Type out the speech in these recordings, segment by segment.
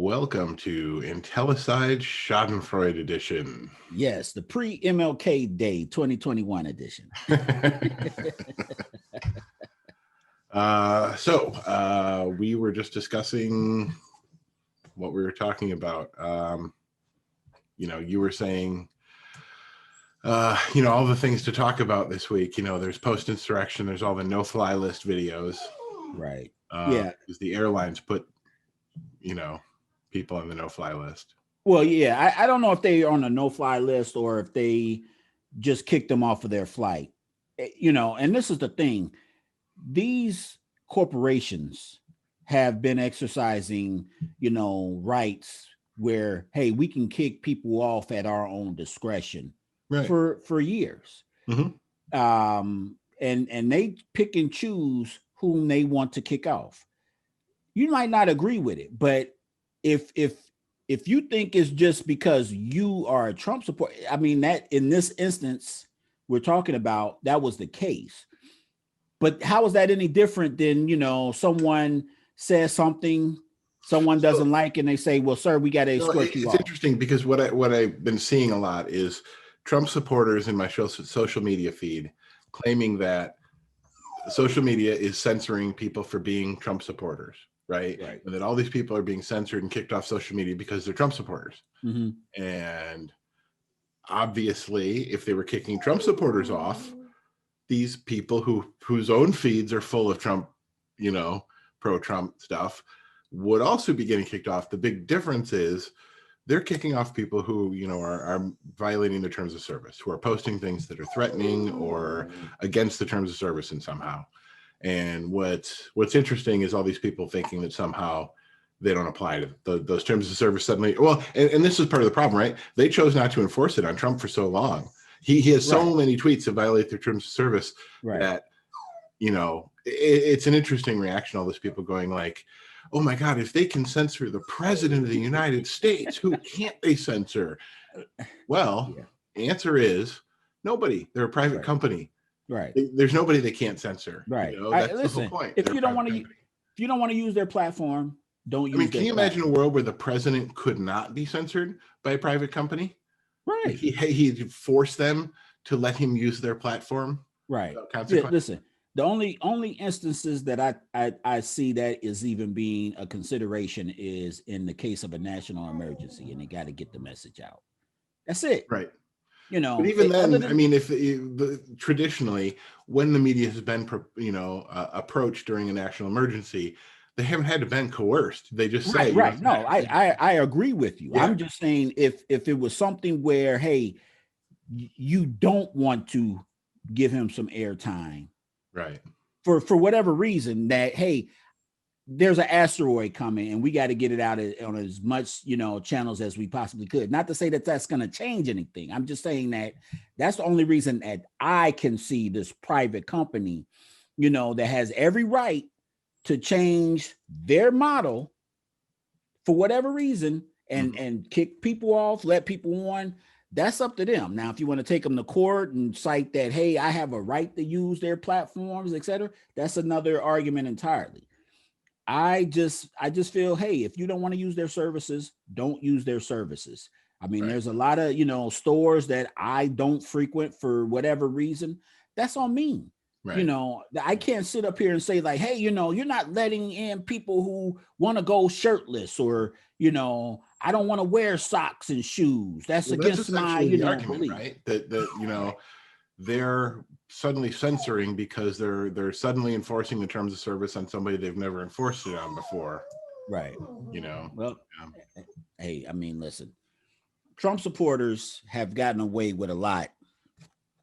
welcome to Intellicide Schadenfreude edition. Yes, the pre-MLK Day 2021 edition. We were just discussing what we were talking about. You were saying, all the things to talk about this week. There's post-insurrection, there's all the no-fly list videos. Right. Because the airlines put, people on the no-fly list. Well, yeah, I don't know if they are on a no-fly list or if they just kicked them off of their flight. And this is the thing. These corporations have been exercising, rights where, hey, we can kick people off at our own discretion for years. Mm-hmm. And they pick and choose whom they want to kick off. You might not agree with it, but if you think it's just because you are a Trump supporter, I mean, that in this instance we're talking about, that was the case. But how is that any different than, someone says something someone doesn't like and they say, well, sir, we got to escort you off. It's interesting because what I've been seeing a lot is Trump supporters in my social media feed claiming that social media is censoring people for being Trump supporters. Right. And that all these people are being censored and kicked off social media because they're Trump supporters. Mm-hmm. And obviously, if they were kicking Trump supporters off, these people whose own feeds are full of Trump, pro-Trump stuff would also be getting kicked off. The big difference is they're kicking off people who, are violating the terms of service, who are posting things that are threatening or against the terms of service in somehow. And what's interesting is all these people thinking that somehow they don't apply to those terms of service suddenly. Well, and this is part of the problem, right? They chose not to enforce it on Trump for so long. He has so many tweets that violate their terms of service that, it's an interesting reaction. All those people going like, oh my God, if they can censor the president of the United States, who can't they censor? Well, the answer is nobody. They're a private company. Right. There's nobody they can't censor. Right. That's listen, the whole point. If you don't want to use their platform, don't use it. I mean, can you imagine a world where the president could not be censored by a private company? Right. He'd force them to let him use their platform. Right. Listen, the only instances that I see that is even being a consideration is in the case of a national emergency, and they got to get the message out. That's it. Right. But even then, if traditionally, when the media has been, approached during a national emergency, they haven't had to been coerced. They just say, right. No, I agree with you. Yeah. I'm just saying if it was something where, hey, you don't want to give him some airtime, right? For whatever reason, that hey, there's an asteroid coming and we got to get it out on as much, channels as we possibly could. Not to say that that's going to change anything. I'm just saying that that's the only reason that I can see this private company, that has every right to change their model for whatever reason and kick people off, let people on. That's up to them. Now, if you want to take them to court and cite that, hey, I have a right to use their platforms, etc., that's another argument entirely. I just feel, hey, if you don't want to use their services, don't use their services. I mean, there's a lot of, stores that I don't frequent for whatever reason. That's on me. Right. I can't sit up here and say like, hey, you're not letting in people who want to go shirtless or, I don't want to wear socks and shoes. That's against my, argument, belief. Right? That they're suddenly censoring because they're suddenly enforcing the terms of service on somebody they've never enforced it on before. Right. Well, hey, I mean, listen, Trump supporters have gotten away with a lot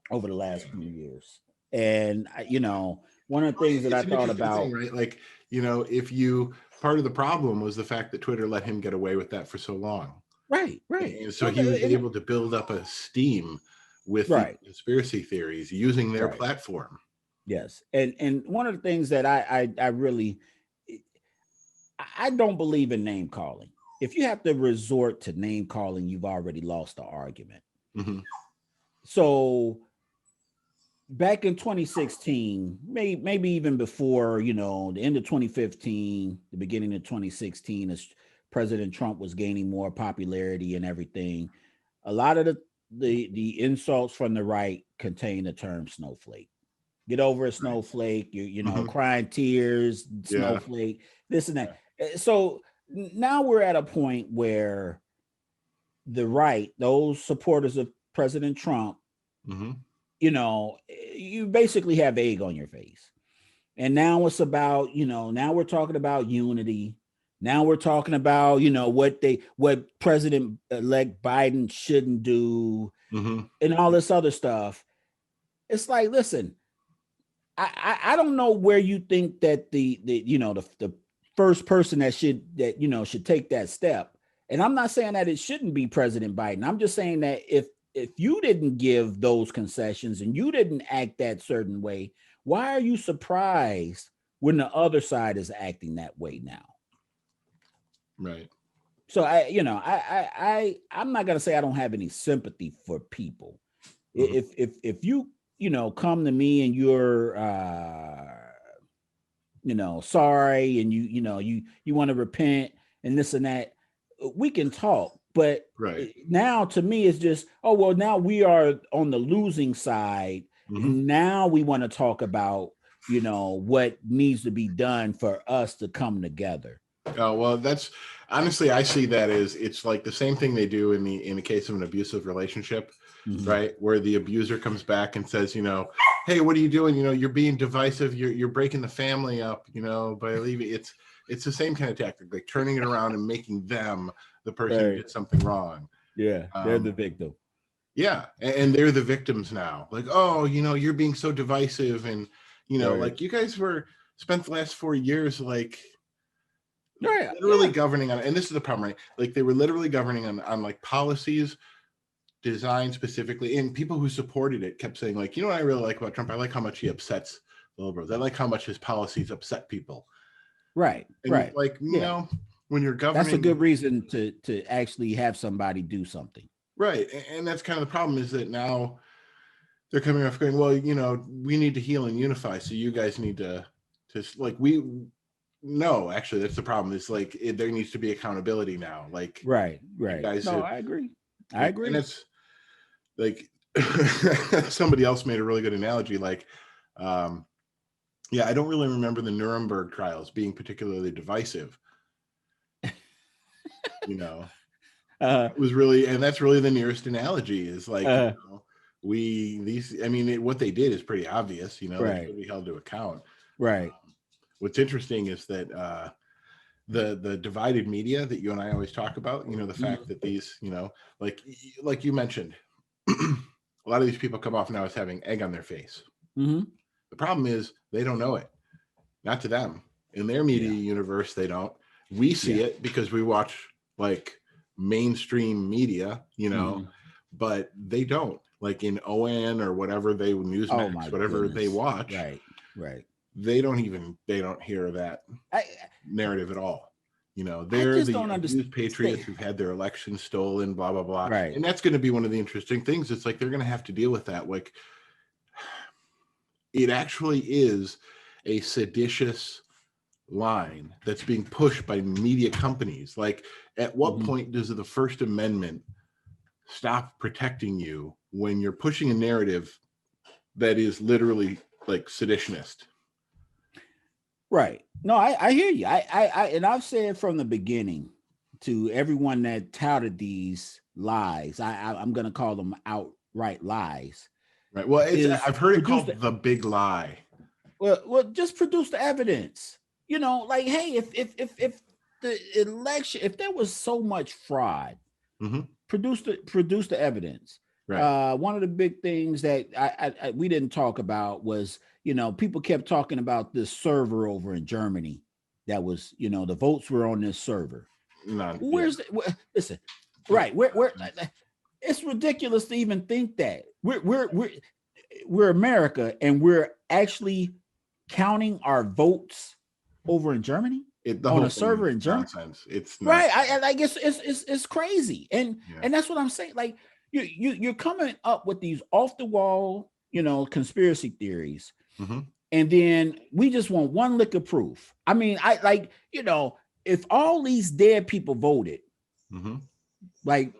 over the last few years. And, one of the things that I thought about, right? Like, part of the problem was the fact that Twitter let him get away with that for so long. Right. And so he was able to build up a steam with the conspiracy theories using their platform. Yes. And one of the things that I don't believe in name calling. If you have to resort to name calling, you've already lost the argument. Mm-hmm. So back in 2016, maybe even before, the end of 2015, the beginning of 2016, as President Trump was gaining more popularity and everything, a lot of the insults from the right contain the term snowflake. Get over a snowflake, you know, crying tears, Yeah. snowflake, this and that. So now we're at a point where the right, those supporters of President Trump, you know, you basically have egg on your face. And now it's about, you know, now we're talking about unity. Now we're talking about, you know, what President-elect Biden shouldn't do and all this other stuff. It's like, listen, I don't know where you think that the you know the first person that should take that step. And I'm not saying that it shouldn't be President Biden. I'm just saying that if you didn't give those concessions and you didn't act that certain way, why are you surprised when the other side is acting that way now? Right. So I'm not gonna say I don't have any sympathy for people. If you know come to me and you're you know sorry and you want to repent and this and that, we can talk. But now to me it's just, oh well, now we are on the losing side, and now we want to talk about what needs to be done for us to come together. Oh, well, that's honestly, I see that as it's like the same thing they do in the case of an abusive relationship, right? Where the abuser comes back and says, hey, what are you doing? You're being divisive. You're breaking the family up, by leaving. It's the same kind of tactic, like turning it around and making them the person who did something wrong. Yeah, they're the victim. Yeah, and they're the victims now. Like, oh, you're being so divisive, and like you guys spent the last 4 years like. Literally governing on, and this is the problem, right? Like they were literally governing on like policies designed specifically, and people who supported it kept saying like, what I really like about Trump, I like how much he upsets the liberals. I like how much his policies upset people. Right. And right. Like, when you're governing, that's a good reason to actually have somebody do something. Right. And that's kind of the problem, is that now they're coming off going, well, we need to heal and unify. So you guys need to like no, actually, that's the problem. It's like there needs to be accountability now. Like, right. Guys I agree. And it's like somebody else made a really good analogy. Like, I don't really remember the Nuremberg trials being particularly divisive. It was really, and that's really the nearest analogy. Is like what they did is pretty obvious. They should be held to account. Right. What's interesting is that the divided media that you and I always talk about, the fact that these, like you mentioned, a lot of these people come off now as having egg on their face. The problem is they don't know it. Not to them. In their media universe, they don't. We see it because we watch like mainstream media, but they don't. Like in ON or whatever they Newsmax, whatever they watch. Right. They don't hear that narrative at all. They're the abused patriots who've had their elections stolen, blah, blah, blah. Right. And that's going to be one of the interesting things. It's like, they're going to have to deal with that. Like, it actually is a seditious line that's being pushed by media companies. Like, at what point does the First Amendment stop protecting you when you're pushing a narrative that is literally like seditionist? Right. No, I hear you. And I've said from the beginning to everyone that touted these lies, I'm going to call them outright lies. Right. Well, I've heard it called the big lie. Well, just produce the evidence. Like, hey, if the election, if there was so much fraud, produce the evidence. Right. One of the big things that we didn't talk about was, people kept talking about this server over in Germany that was, the votes were on this server. Listen, right? Where it's ridiculous to even think that we're America and we're actually counting our votes over in Germany on a server in Germany. Nonsense. It's right. I guess it's crazy, and that's what I'm saying. Like, you're coming up with these off the wall, conspiracy theories, and then we just want one lick of proof. I mean, if all these dead people voted, Mm-hmm. like,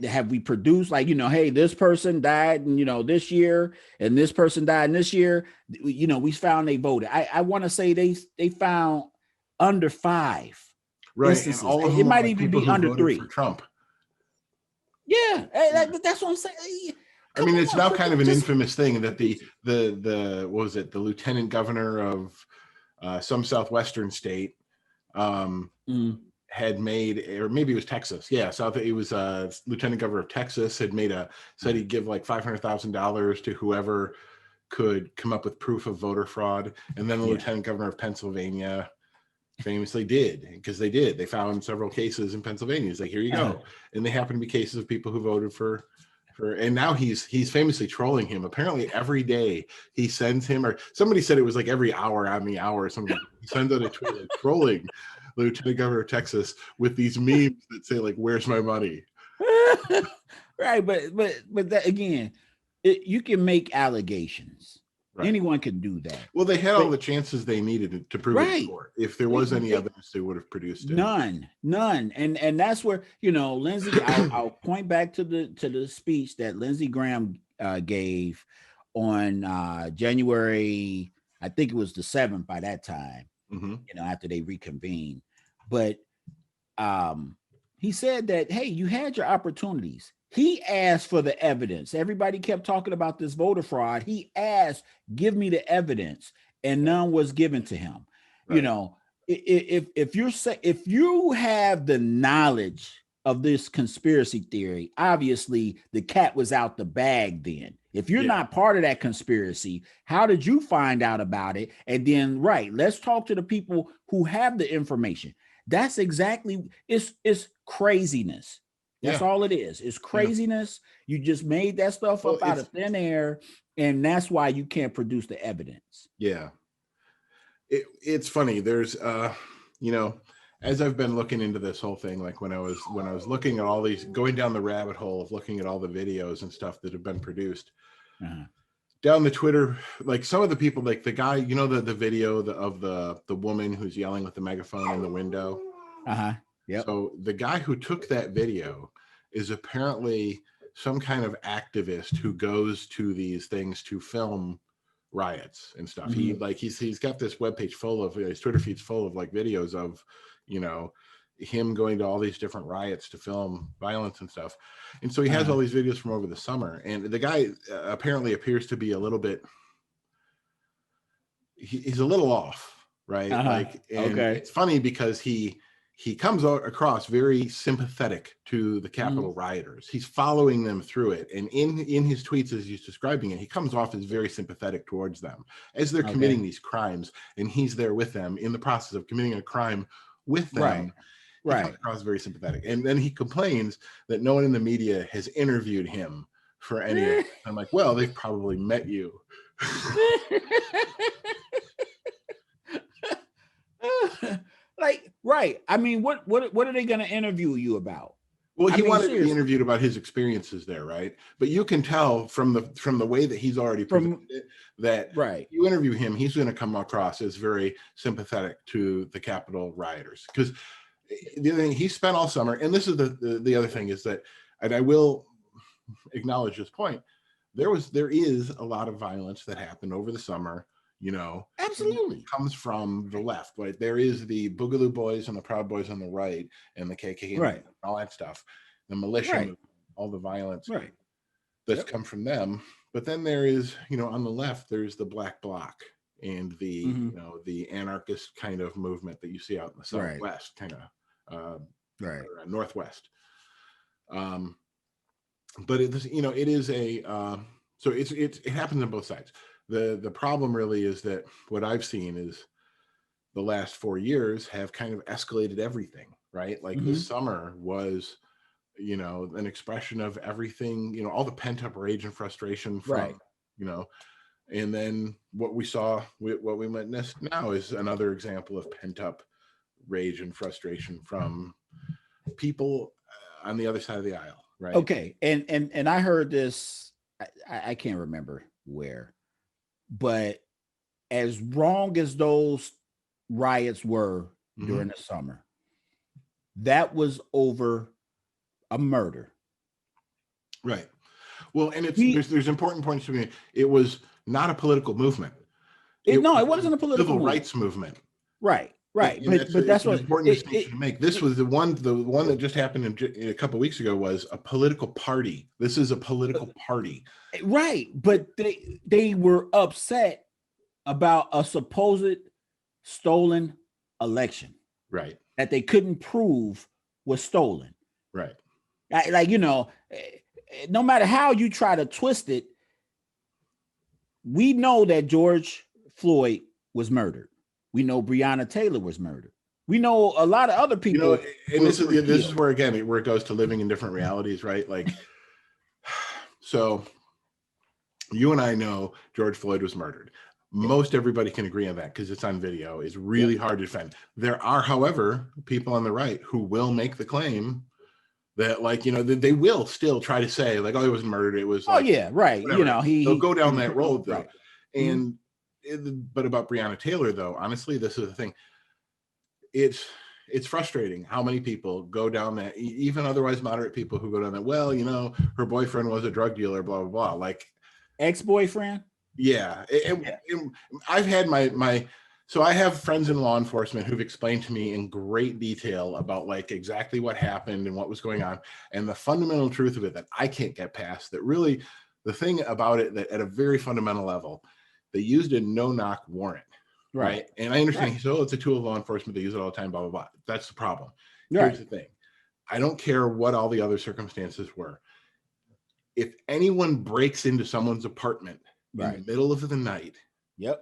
have we produced, like, hey, this person died and this year, and this person died in this year, we found they voted. I want to say they found under 5 Right. instances. And all of It them are might like even people be who under voted for 3. Trump. Yeah, Yeah. that's what I'm saying. I mean, it's now kind of an just infamous thing that the what was it, the lieutenant governor of some southwestern state had made, or maybe it was Texas. Yeah, it was lieutenant governor of Texas had said he'd give like $500,000 to whoever could come up with proof of voter fraud, and then the lieutenant governor of Pennsylvania famously did, because they found several cases in Pennsylvania. He's like, here you go, and they happen to be cases of people who voted for, and now he's famously trolling him. Apparently every day he sends him, or somebody said it was like every hour on the hour or something. He sends out a tweet like, trolling the lieutenant governor of Texas with these memes that say like, where's my money? Right, but that, again, you can make allegations. Right. Anyone can do that. Well, they had all the chances they needed to prove it in court. If there was any evidence, they would have produced it. None. And that's where, Lindsey, I'll point back to the speech that Lindsey Graham gave on January, I think it was the 7th by that time, after they reconvened. But he said that, hey, you had your opportunities. He asked for the evidence. Everybody kept talking about this voter fraud. He asked, give me the evidence, and none was given to him. Right. If you have the knowledge of this conspiracy theory, obviously the cat was out the bag then. If you're not part of that conspiracy, how did you find out about it? And then, let's talk to the people who have the information. That's exactly, it's craziness. That's all it is. It's craziness. You just made that stuff up out of thin air, and that's why you can't produce the evidence. Yeah. It's funny. There's, as I've been looking into this whole thing, like when I was looking at all these, going down the rabbit hole of looking at all the videos and stuff that have been produced, down the Twitter, like some of the people, like the guy, the video of the woman who's yelling with the megaphone in the window. Yep. So the guy who took that video is apparently some kind of activist who goes to these things to film riots and stuff. He's got this webpage full of, his Twitter feed's full of like videos of, him going to all these different riots to film violence and stuff. And so he has all these videos from over the summer, and the guy apparently appears to be a little bit, he's a little off, right? It's funny because he comes across very sympathetic to the Capitol rioters. He's following them through it. And in his tweets, as he's describing it, he comes off as very sympathetic towards them as they're committing these crimes. And he's there with them in the process of committing a crime with them. He comes across very sympathetic. And then he complains that no one in the media has interviewed him for any of it. I'm like, well, they've probably met you. I mean, what are they going to interview you about? Well, he wanted to be interviewed about his experiences there, right? But you can tell from the way that he's already presented it that you interview him, he's going to come across as very sympathetic to the Capitol rioters. Because the other thing, he spent all summer, and this is the other thing is that, and I will acknowledge this point, there is a lot of violence that happened over the summer. Absolutely comes from the left, right? There is the Boogaloo Boys and the Proud Boys on the right, and the KKK, and all that stuff, the militia, all the violence that's come from them. But then there is, on the left, there's the Black Bloc and the, the anarchist kind of movement that you see out in the Southwest, kind of, Northwest. But it is a, so it happens on both sides. The problem really is that what I've seen is the last 4 years have kind of escalated everything, right? Like this summer was, an expression of everything, all the pent up rage and frustration from, and then what we saw, what we witnessed now is another example of pent up rage and frustration from people on the other side of the aisle, right? Okay. And I heard this, I can't remember where, but as wrong as those riots were during the summer, that was over a murder. Right. Well, and there's important points to me. It was not a political movement. It was wasn't a political civil movement. Rights movement. Right. Right. And But that's an what important distinction to make. This was the one that just happened a couple of weeks ago was a political party. This is a political party. Right. But they were upset about a supposed stolen election. Right. That they couldn't prove was stolen. Right. Like, no matter how you try to twist it, we know that George Floyd was murdered. We know Breonna Taylor was murdered. We know a lot of other people. And this is where, again, where it goes to living in different realities, right? Like, so you and I know George Floyd was murdered. Most everybody can agree on that because it's on video. It's really hard to defend. There are, however, people on the right who will make the claim that, like, they will still try to say, like, oh, he wasn't murdered. It was like, right. Whatever. They'll go down that road, though. Right. And but about Breonna Taylor, though, honestly, this is the thing. It's frustrating how many people go down that, even otherwise moderate people who go down that, well, her boyfriend was a drug dealer, blah, blah, blah. Like, ex-boyfriend? Yeah. I've had so I have friends in law enforcement who've explained to me in great detail about, like, exactly what happened and what was going on. And the fundamental truth of it that I can't get past, that really the thing about it, that at a very fundamental level, they used a no-knock warrant. Right. And I understand. So it's a tool of law enforcement. They use it all the time, blah, blah, blah. That's the problem. Here's the thing. I don't care what all the other circumstances were. If anyone breaks into someone's apartment in the middle of the night, that's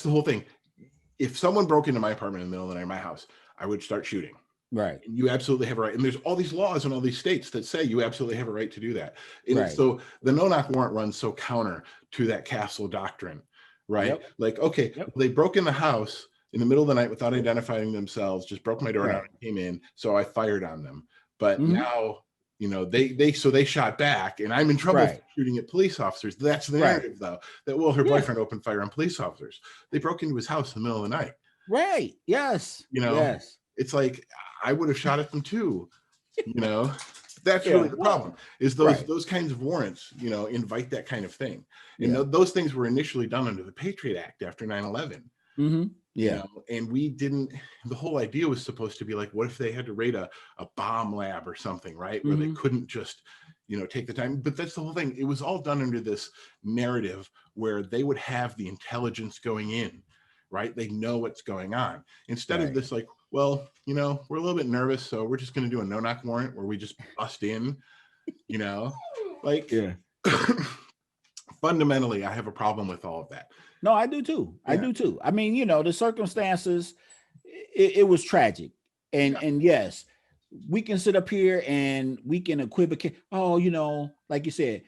the whole thing. If someone broke into my apartment in the middle of the night in my house, I would start shooting. Right. And you absolutely have a right. And there's all these laws in all these states that say you absolutely have a right to do that. And so the no-knock warrant runs so counter to that castle doctrine, right? Like, okay, they broke in the house in the middle of the night without identifying themselves, just broke my door down and came in. So I fired on them. But now, they shot back, and I'm in trouble for shooting at police officers. That's the narrative, though, that, well, her boyfriend opened fire on police officers. They broke into his house in the middle of the night. Right. Yes. It's like, I would have shot at them too. That's really the problem, is those kinds of warrants, invite that kind of thing. And those things were initially done under the Patriot Act after 9/11. And we didn't, the whole idea was supposed to be like, what if they had to raid a bomb lab or something, right? Where they couldn't just, take the time. But that's the whole thing. It was all done under this narrative where they would have the intelligence going in, right? They know what's going on. Instead of this, like, well, we're a little bit nervous, so we're just going to do a no-knock warrant where we just bust in, like, fundamentally, I have a problem with all of that. No, I do too. I do too. I mean, the circumstances, it was tragic. And yes, we can sit up here and we can equivocate. Oh, like you said,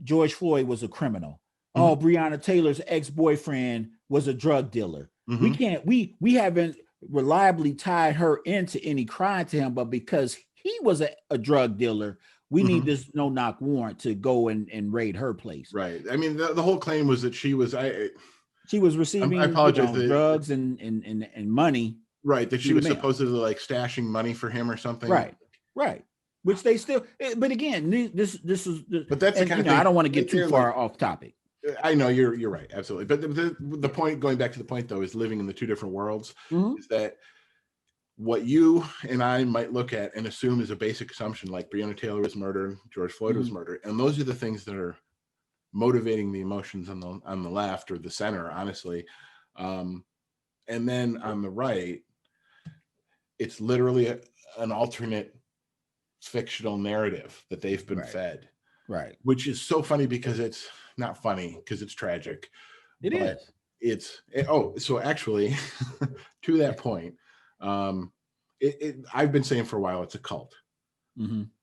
George Floyd was a criminal. Oh, Breonna Taylor's ex-boyfriend was a drug dealer. We haven't reliably tied her into any crime to him, but because he was a drug dealer, we need this no-knock warrant to go and raid her place. Right. I mean, the whole claim was that she was receiving drugs and money. Right. That she was supposedly, like, stashing money for him or something. Right. Which they still, but again, this is. But that's the kind of thing. I don't want to get too far off topic. I know you're right, absolutely. But the point, going back to the point, though, is living in the two different worlds. Is that what you and I might look at and assume is a basic assumption, like Breonna Taylor was murdered, George Floyd was murdered, and those are the things that are motivating the emotions on the left or the center, honestly. And then on the right, it's literally an alternate fictional narrative that they've been fed. Right. Which is so funny because it's not funny because it's tragic. So actually, to that point, I've been saying for a while, it's a cult,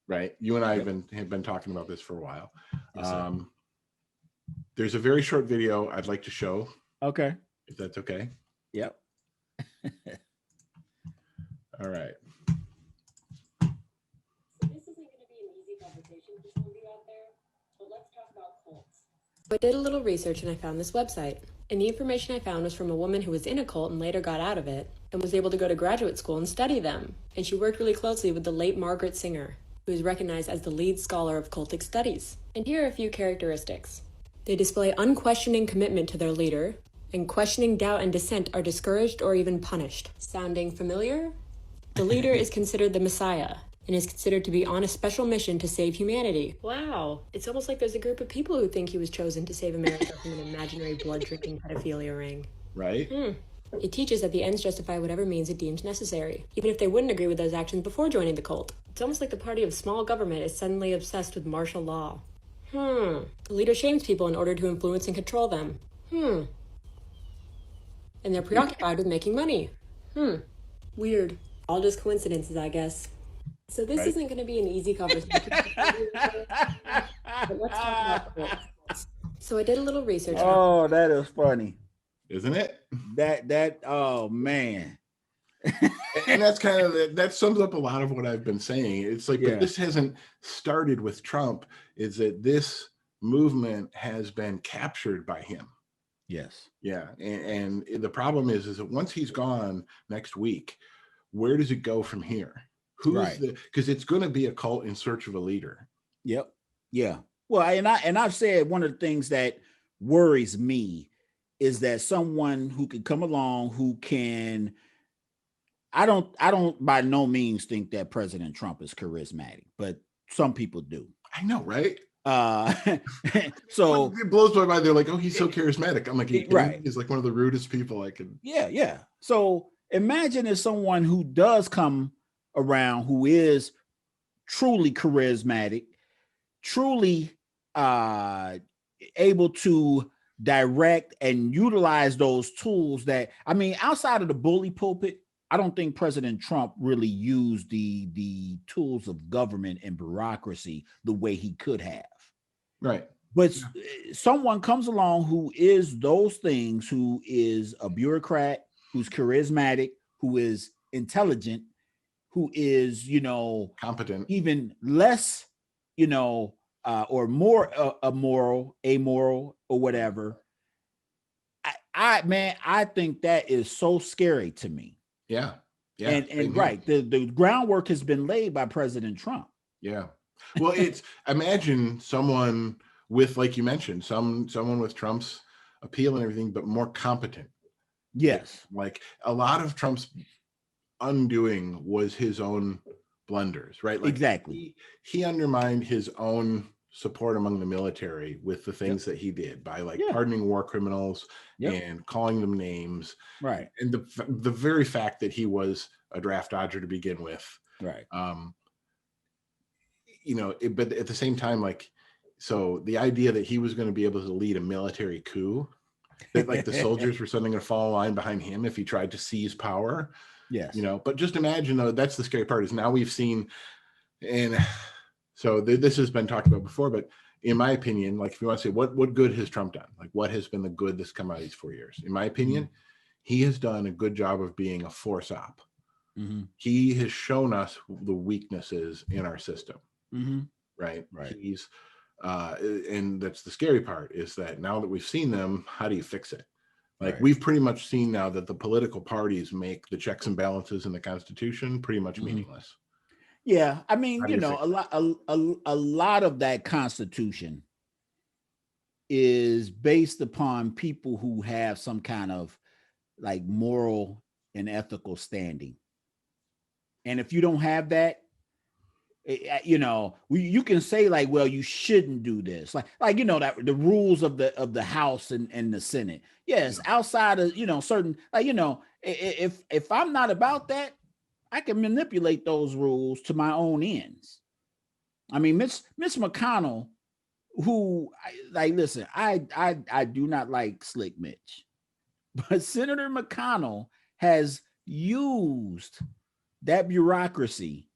right? You and I have been talking about this for a while. Yes, there's a very short video I'd like to show. Okay. If that's okay. Yep. All right. So this isn't going to be an easy conversation for some of you out there, but let's talk about cults. I did a little research and I found this website. And the information I found was from a woman who was in a cult and later got out of it and was able to go to graduate school and study them. And she worked really closely with the late Margaret Singer, who is recognized as the lead scholar of cultic studies. And here are a few characteristics. They display unquestioning commitment to their leader, and questioning doubt and dissent are discouraged or even punished. Sounding familiar? The leader is considered the Messiah and is considered to be on a special mission to save humanity. Wow. It's almost like there's a group of people who think he was chosen to save America from an imaginary blood-drinking pedophilia ring. Right? It teaches that the ends justify whatever means it deems necessary, even if they wouldn't agree with those actions before joining the cult. It's almost like the party of small government is suddenly obsessed with martial law. The leader shames people in order to influence and control them. And they're preoccupied with making money. Weird. All just coincidences, I guess. So this isn't going to be an easy conversation. But let's talk about cults. So I did a little research. Oh, that is funny. Isn't it? Oh man. And that's kind of that sums up a lot of what I've been saying. It's like, but this hasn't started with Trump. Is that this movement has been captured by him? Yes. Yeah, and the problem is that once he's gone next week, where does it go from here? Who's because it's going to be a cult in search of a leader. Yep. Yeah. Well, and I've said one of the things that worries me is that someone who can come along who can. I don't by no means think that President Trump is charismatic, but some people do. I know, right? So it blows my mind. They're like, "Oh, he's so charismatic." I'm like, he's like one of the rudest people I could. Yeah. So imagine if someone who does come around who is truly charismatic, truly able to direct and utilize those tools that, I mean, outside of the bully pulpit, I don't think President Trump really used the tools of government and bureaucracy the way he could have. Right. But someone comes along who is those things, who is a bureaucrat, who's charismatic, who is intelligent, who is, competent, even less, or more amoral, or whatever. I think that is so scary to me. Yeah. And right, the groundwork has been laid by President Trump. Yeah. Well, it's imagine someone with, like you mentioned, someone with Trump's appeal and everything, but more competent. Yes. Like a lot of Trump's undoing was his own blunders, right? Like exactly. He undermined his own support among the military with the things that he did by pardoning war criminals and calling them names. Right. And the very fact that he was a draft dodger to begin with. Right. But at the same time, so the idea that he was going to be able to lead a military coup, that like the soldiers were suddenly going to fall in line behind him if he tried to seize power. Yes. But just imagine, though, that's the scary part, is now we've seen, and so this has been talked about before, but in my opinion, like if you want to say what good has Trump done? Like what has been the good that's come out of these 4 years? In my opinion, he has done a good job of being a force op. He has shown us the weaknesses in our system. Right. He's and that's the scary part, is that now that we've seen them, how do you fix it? Like we've pretty much seen now that the political parties make the checks and balances in the Constitution pretty much meaningless. Yeah, I mean, a lot of that Constitution is based upon people who have some kind of like moral and ethical standing. And if you don't have that, you can say like, well, you shouldn't do this, that the rules of the House and the Senate. Yes, outside of certain, if I'm not about that, I can manipulate those rules to my own ends. I mean, Mitch McConnell, who listen, I do not like Slick Mitch, but Senator McConnell has used that bureaucracy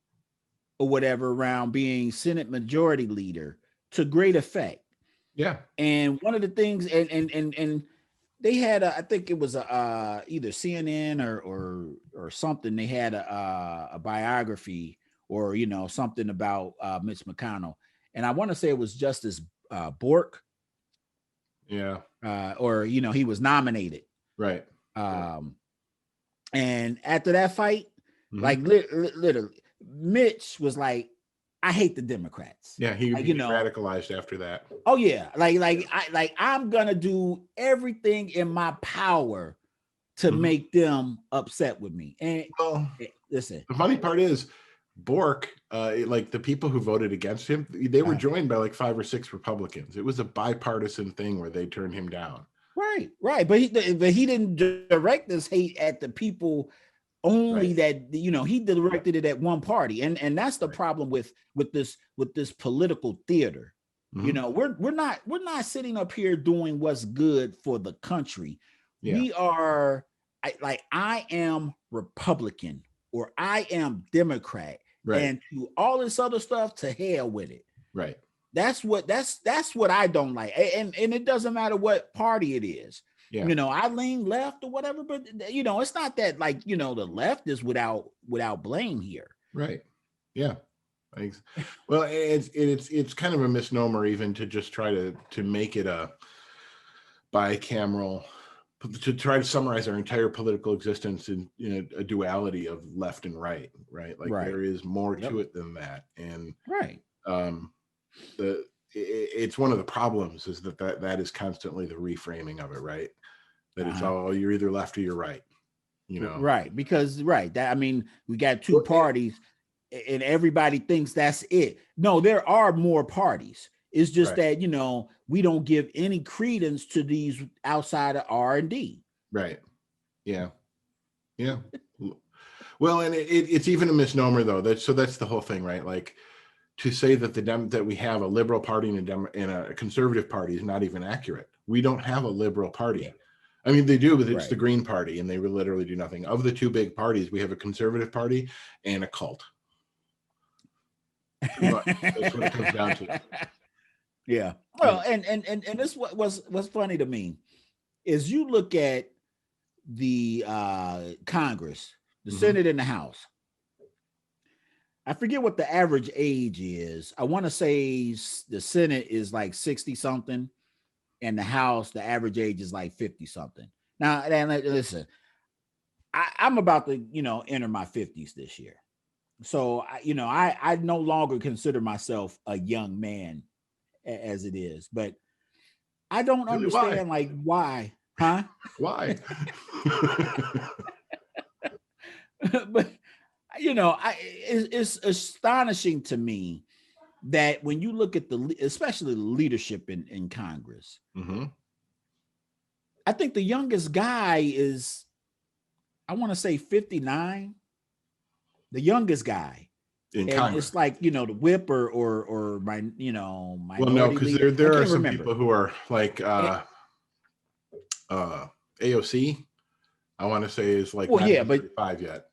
or whatever around being Senate Majority Leader to great effect. Yeah. And one of the things, and they had I think it was either CNN or something. They had a biography or something about Mitch McConnell, and I want to say it was Justice Bork. Yeah. Or he was nominated. Right. And after that fight, like literally, Mitch was like, "I hate the Democrats." Yeah, he like, radicalized after that. Oh yeah, I'm gonna do everything in my power to make them upset with me. And listen, the funny part is, Bork, like the people who voted against him, they were joined by like 5 or 6 Republicans. It was a bipartisan thing where they turned him down. Right. But he didn't direct this hate at the people only that, he directed it at one party. And that's the problem with this political theater. We're not sitting up here doing what's good for the country. We are I am Republican or I am Democrat, and to all this other stuff, to hell with it. Right. That's what I don't like. And it doesn't matter what party it is. Yeah. I lean left or whatever, but it's not that the left is without blame here. Right. Yeah. Well, it's kind of a misnomer even to just try to make it a bicameral, to try to summarize our entire political existence in a duality of left and right. Like there is more to it than that. And it's one of the problems is that is constantly the reframing of it, right? That it's all, you're either left or you're right, right? Because that, we got two parties and everybody thinks that's it. No, there are more parties. It's just that we don't give any credence to these outside of R&D. Right. Yeah. Well, and it's even a misnomer though. That's the whole thing, right? Like, to say that that we have a liberal party and a conservative party is not even accurate. We don't have a liberal party. I mean, they do, but it's the Green Party, and they will literally do nothing. Of the two big parties, we have a conservative party and a cult. That's what it comes down to. Yeah. Well, and this what's funny to me is you look at the Congress, the Senate, and the House. I forget what the average age is. I want to say the Senate is like 60 something, and the House, the average age is like 50 something. Now, listen, I'm about to, enter my 50s this year. So, I no longer consider myself a young man as it is, but I don't understand why, huh? Why? But it's astonishing to me that when you look at especially the leadership in Congress, I think the youngest guy is, I want to say 59, the youngest guy. In and Congress. It's like, the whip or my, my. Well, no, because there are some people who are like AOC, I want to say is like, well, yeah, but 35 yet.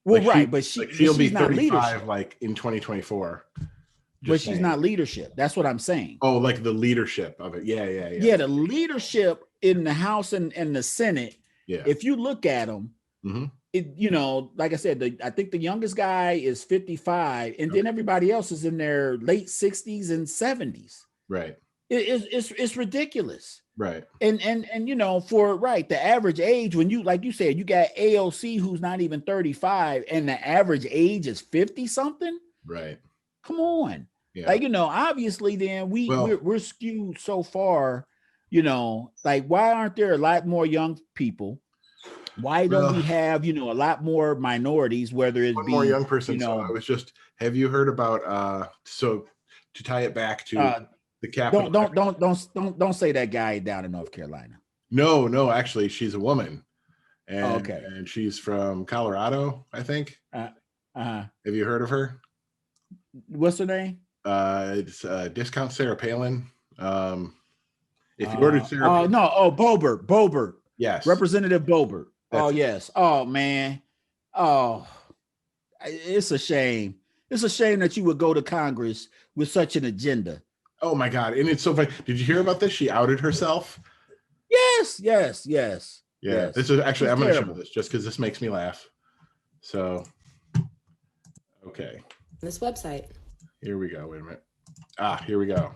Well, like but she'll be 35 leadership. like in 2024. But she's not leadership. That's what I'm saying. Oh, like the leadership of it. Yeah. Yeah, the leadership in the House and the Senate. Yeah. If you look at them, it, like I said, I think the youngest guy is 55, and then everybody else is in their late 60s and 70s. Right. It's ridiculous. Right. And for the average age, when you, like you said, you got AOC who's not even 35 and the average age is 50 something. Right. Come on. Yeah. Obviously then we're skewed so far, why aren't there a lot more young people? Why don't we have, a lot more minorities, whether it be more young person. So I was just, have you heard about, so to tie it back to the Capitol. Don't say that guy down in North Carolina. No, actually she's a woman. And, okay. And she's from Colorado, I think. Have you heard of her? What's her name? It's Discount Sarah Palin. If you ordered Sarah Boebert. Yes. Representative Boebert. Yes. Oh man. Oh, it's a shame. It's a shame that you would go to Congress with such an agenda. Oh my God. And it's so funny. Did you hear about this? She outed herself. Yes. Yeah. This is actually, I'm going to show this just because this makes me laugh. So, okay. This website. Here we go. Wait a minute. Here we go.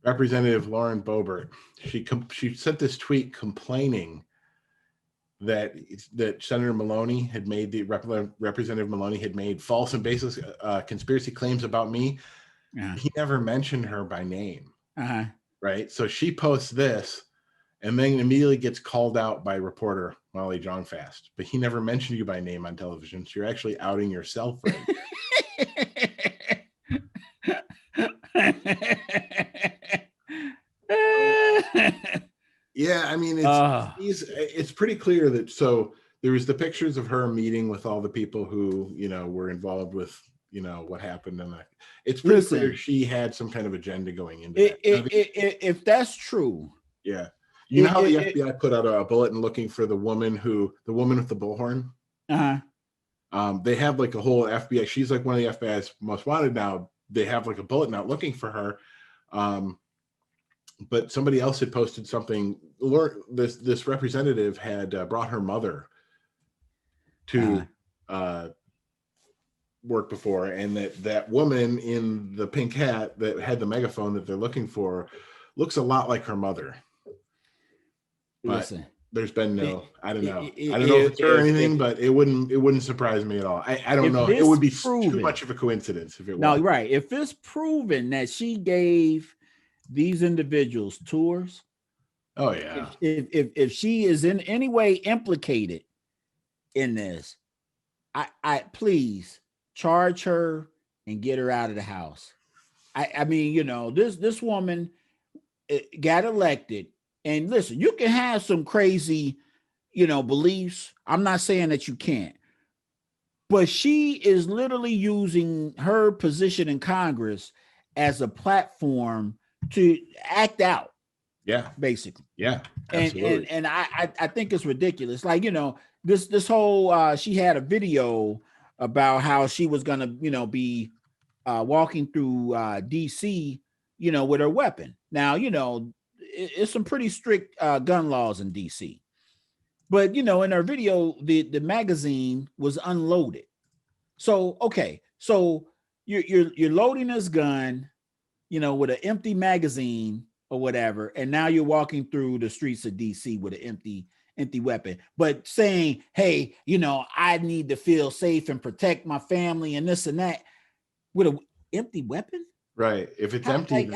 Representative Lauren Boebert. She sent this tweet complaining that Senator Maloney had made Representative Maloney had made false and baseless conspiracy claims about me. He never mentioned her by name. Right. So she posts this and then immediately gets called out by reporter Molly Jongfast. But he never mentioned you by name on television. So you're actually outing yourself right Yeah, I mean, it's pretty clear that, so there was the pictures of her meeting with all the people who, were involved with, what happened. And it's pretty clear she had some kind of agenda going into that. If that's true. Yeah. You know how the FBI put out a bulletin looking for the woman with the bullhorn? They have like a whole FBI. She's like one of the FBI's most wanted now. They have like a bulletin out looking for her. But somebody else had posted something. This representative had brought her mother to work before, and that woman in the pink hat that had the megaphone that they're looking for looks a lot like her mother. But there's been no, I don't know. I don't know if it's her or anything, but it wouldn't surprise me at all. I don't know. It would be too much of a coincidence if it was. No, right. If it's proven that she gave these individuals tours. Oh yeah. If she is in any way implicated in this, I please charge her and get her out of the house. I mean, this woman got elected, and listen, you can have some crazy, beliefs. I'm not saying that you can't, but she is literally using her position in Congress as a platform to act out. Yeah, basically. Yeah, absolutely. And I think it's ridiculous. Like, this whole she had a video about how she was gonna, be walking through DC, with her weapon. Now, it's some pretty strict gun laws in DC. But in her video, the magazine was unloaded. So okay, so you're loading this gun, with an empty magazine or whatever, and now you're walking through the streets of DC with an empty weapon, but saying, hey, I need to feel safe and protect my family and this and that with an empty weapon. Right. If it's empty,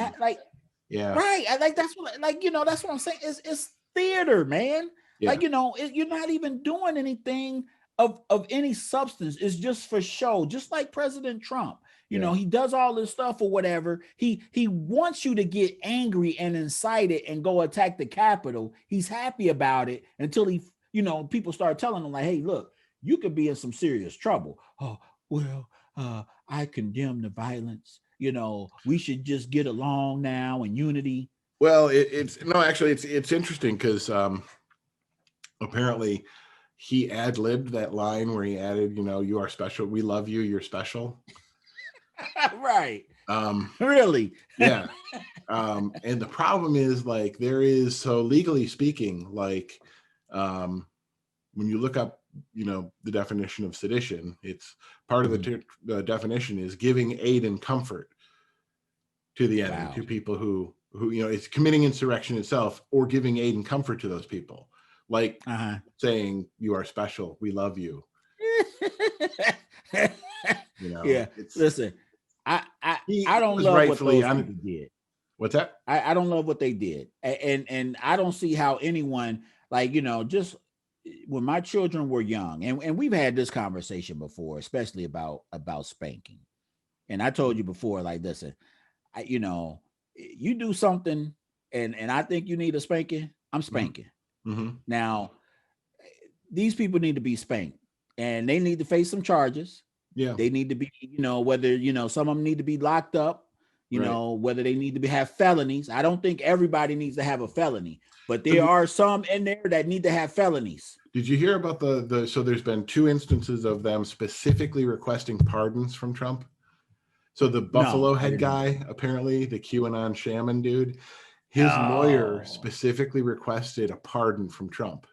yeah. Right. That's what I'm saying. It's theater, man. Yeah. You're not even doing anything of any substance. It's just for show, just like President Trump. He does all this stuff or whatever. He wants you to get angry and incited and go attack the Capitol. He's happy about it until people start telling him like, hey, look, you could be in some serious trouble. Oh, well, I condemn the violence. We should just get along now in unity. Well, it's interesting because apparently he ad-libbed that line where he added, you are special. We love you. You're special. Right. Really? Yeah. And the problem is, like, so legally speaking, like, when you look up, the definition of sedition, it's part of the definition is giving aid and comfort to the enemy, to people who it's committing insurrection itself or giving aid and comfort to those people, like saying you are special, we love you. Yeah. Listen, I don't love what those people did. What's that? I don't love what they did, and I don't see how anyone, like, just when my children were young, and we've had this conversation before, especially about spanking. And I told you before, like, listen, you do something, and I think you need a spanking, I'm spanking. Mm-hmm. Now, these people need to be spanked, and they need to face some charges. Yeah, they need to be, whether some of them need to be locked up, whether they need to have felonies. I don't think everybody needs to have a felony, but there are some in there that need to have felonies. Did you hear about so there's been 2 instances of them specifically requesting pardons from Trump? So the Buffalo head guy, apparently the QAnon shaman dude, his lawyer specifically requested a pardon from Trump.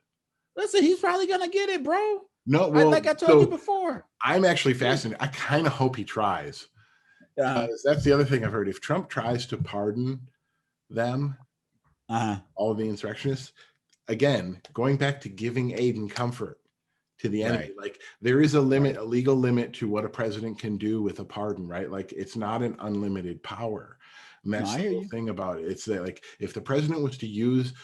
Listen, he's probably going to get it, bro. No, well, like I told you before. I'm actually fascinated. I kind of hope he tries. That's the other thing I've heard. If Trump tries to pardon them, all the insurrectionists, again, going back to giving aid and comfort to the enemy. Right. Like there is a limit, a legal limit to what a president can do with a pardon, right? Like it's not an unlimited power. And that's the whole thing about it. It's that like if the president was to use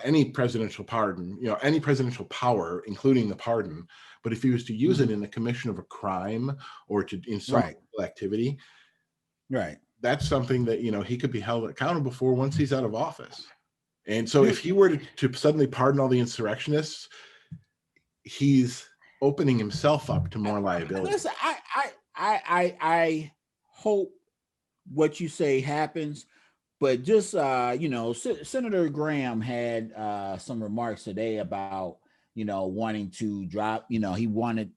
any presidential pardon, you know, any presidential power, including the pardon, but if he was to use it in the commission of a crime or to in some activity, that's something that, you know, he could be held accountable for once he's out of office. And so if he were to suddenly pardon all the insurrectionists, he's opening himself up to more liability. Listen, I hope what you say happens, but just you know, Senator Graham had some remarks today about, you know, wanting to drop, you know, he wanted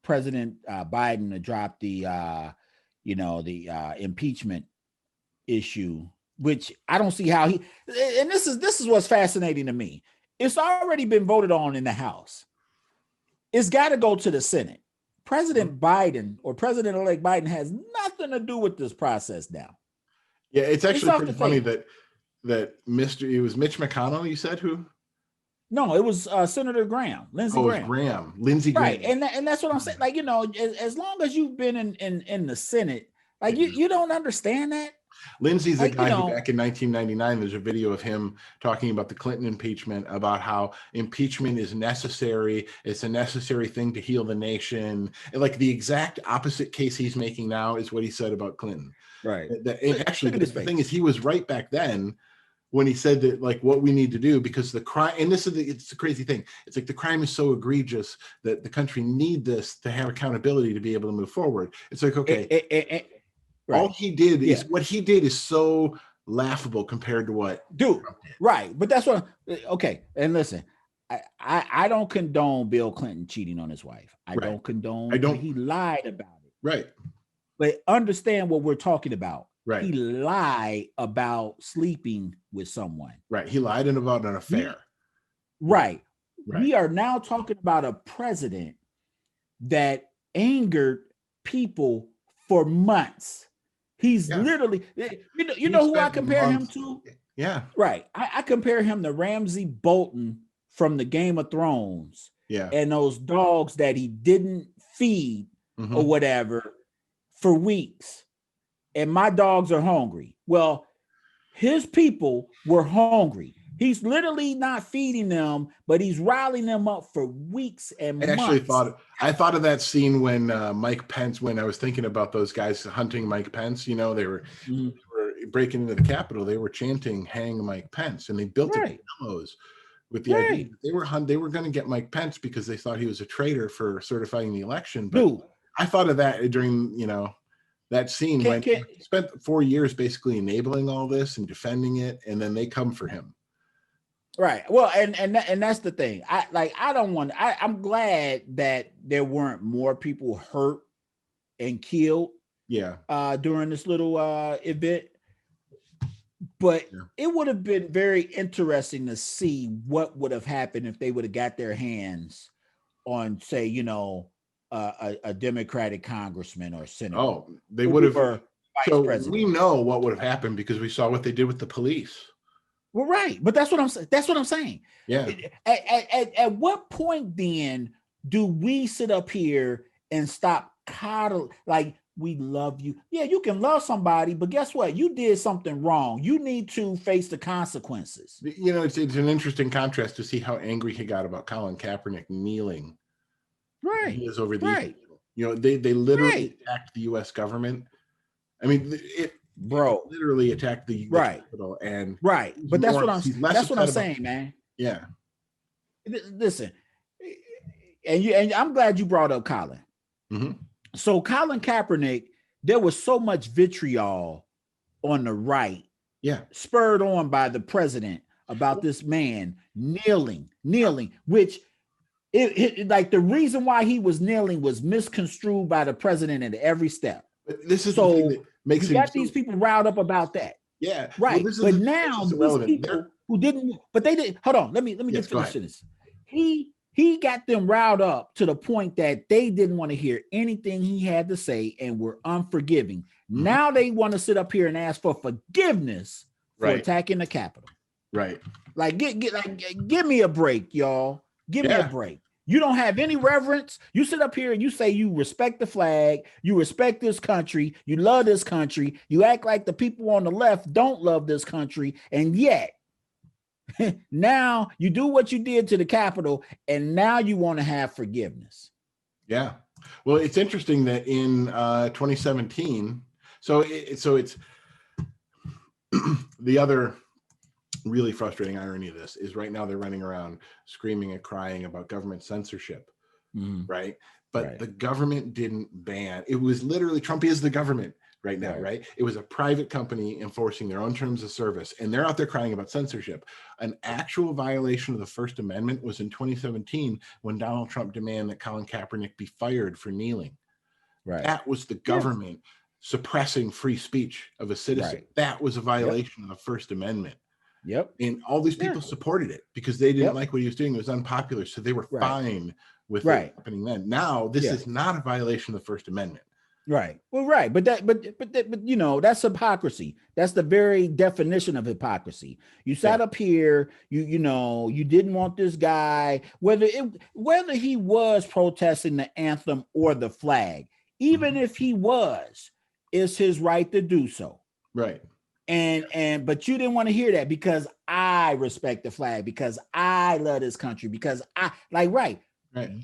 President Biden to drop the you know, the impeachment issue, which I don't see how he, and this is what's fascinating to me. It's already been voted on in the House. It's got to go to the Senate. President Biden or President-elect Biden has nothing to do with this process now. Yeah, it's actually pretty funny that it was Mitch McConnell, you said, who? No, it was Senator Graham, Lindsey Graham. Lindsey Graham. Right, and that's what I'm saying. Like, you know, as long as you've been in the Senate, like you don't understand that. Lindsey's the guy who back in 1999, there's a video of him talking about the Clinton impeachment, about how impeachment is necessary. It's a necessary thing to heal the nation. And like the exact opposite case he's making now is what he said about Clinton. Right. Actually, the thing is, he was right back then when he said that, like, what we need to do, because the crime, and it's the crazy thing. It's like the crime is so egregious that the country need this to have accountability to be able to move forward. It's like, okay. Right. All he did is what he did is so laughable compared to what Trump did. Right. But that's what okay. And listen, I don't condone Bill Clinton cheating on his wife. I don't condone he lied about it. Right. But understand what we're talking about. Right. He lied about sleeping with someone. Right. He lied about an affair. Right. We are now talking about a president that angered people for months. He's literally, you know who I compare him to? Yeah. Right. I compare him to Ramsay Bolton from the Game of Thrones. Yeah. And those dogs that he didn't feed or whatever for weeks. And my dogs are hungry. Well, his people were hungry. He's literally not feeding them, but he's riling them up for weeks and months. I thought of that scene when Mike Pence, when I was thinking about those guys hunting Mike Pence, you know, they were breaking into the Capitol. They were chanting, "Hang Mike Pence," and they built it pillows with the idea that they were going to get Mike Pence because they thought he was a traitor for certifying the election. But I thought of that during, you know, that scene when he spent 4 years basically enabling all this and defending it, and then they come for him. Right. Well, and that's the thing. I'm glad that there weren't more people hurt and killed. Yeah. During this little event. But it would have been very interesting to see what would have happened if they would have got their hands on, say, you know, a Democratic congressman or senator. Oh, they would have. So we know what would have happened because we saw what they did with the police. Well, right, but that's what I'm saying. Yeah. At what point then do we sit up here and stop coddling? Like, we love you. Yeah, you can love somebody, but guess what? You did something wrong. You need to face the consequences. You know, it's an interesting contrast to see how angry he got about Colin Kaepernick kneeling. Right. He is over the. You know, they literally attacked the U.S. government. I mean, literally attacked the Capitol and but that's what I'm saying, man. Yeah. Listen, and I'm glad you brought up Colin. So Colin Kaepernick, there was so much vitriol on the right, spurred on by the president about this man kneeling, which it like the reason why he was kneeling was misconstrued by the president at every step. But this is the thing that makes you got these people riled up about that. Yeah. Right. Well, but now these people who didn't, but they did. Hold on. Let me get finished this. He got them riled up to the point that they didn't want to hear anything he had to say and were unforgiving. Now they want to sit up here and ask for forgiveness for Right. attacking the Capitol. Right. Like, give me a break, y'all. Give me a break. You don't have any reverence. You sit up here and you say you respect the flag, you respect this country, you love this country. You act like the people on the left don't love this country, and yet now you do what you did to the Capitol, and now you want to have forgiveness. Yeah. Well, it's interesting that in 2017, so it's the other really frustrating irony of this is right now they're running around screaming and crying about government censorship, right? But the government didn't ban. It was literally, Trump is the government right now, right? It was a private company enforcing their own terms of service, and they're out there crying about censorship. An actual violation of the First Amendment was in 2017 when Donald Trump demanded that Colin Kaepernick be fired for kneeling. Right. That was the government suppressing free speech of a citizen. Right. That was a violation of the First Amendment. Yep. And all these people supported it because they didn't like what he was doing. It was unpopular. So they were fine with it happening then. Now, this is not a violation of the First Amendment. Right. Well, right. But you know, that's hypocrisy. That's the very definition of hypocrisy. You sat up here, you know, you didn't want this guy, whether he was protesting the anthem or the flag, even if he was, it's his right to do so. Right. But you didn't want to hear that because I respect the flag, because I love this country, because I right.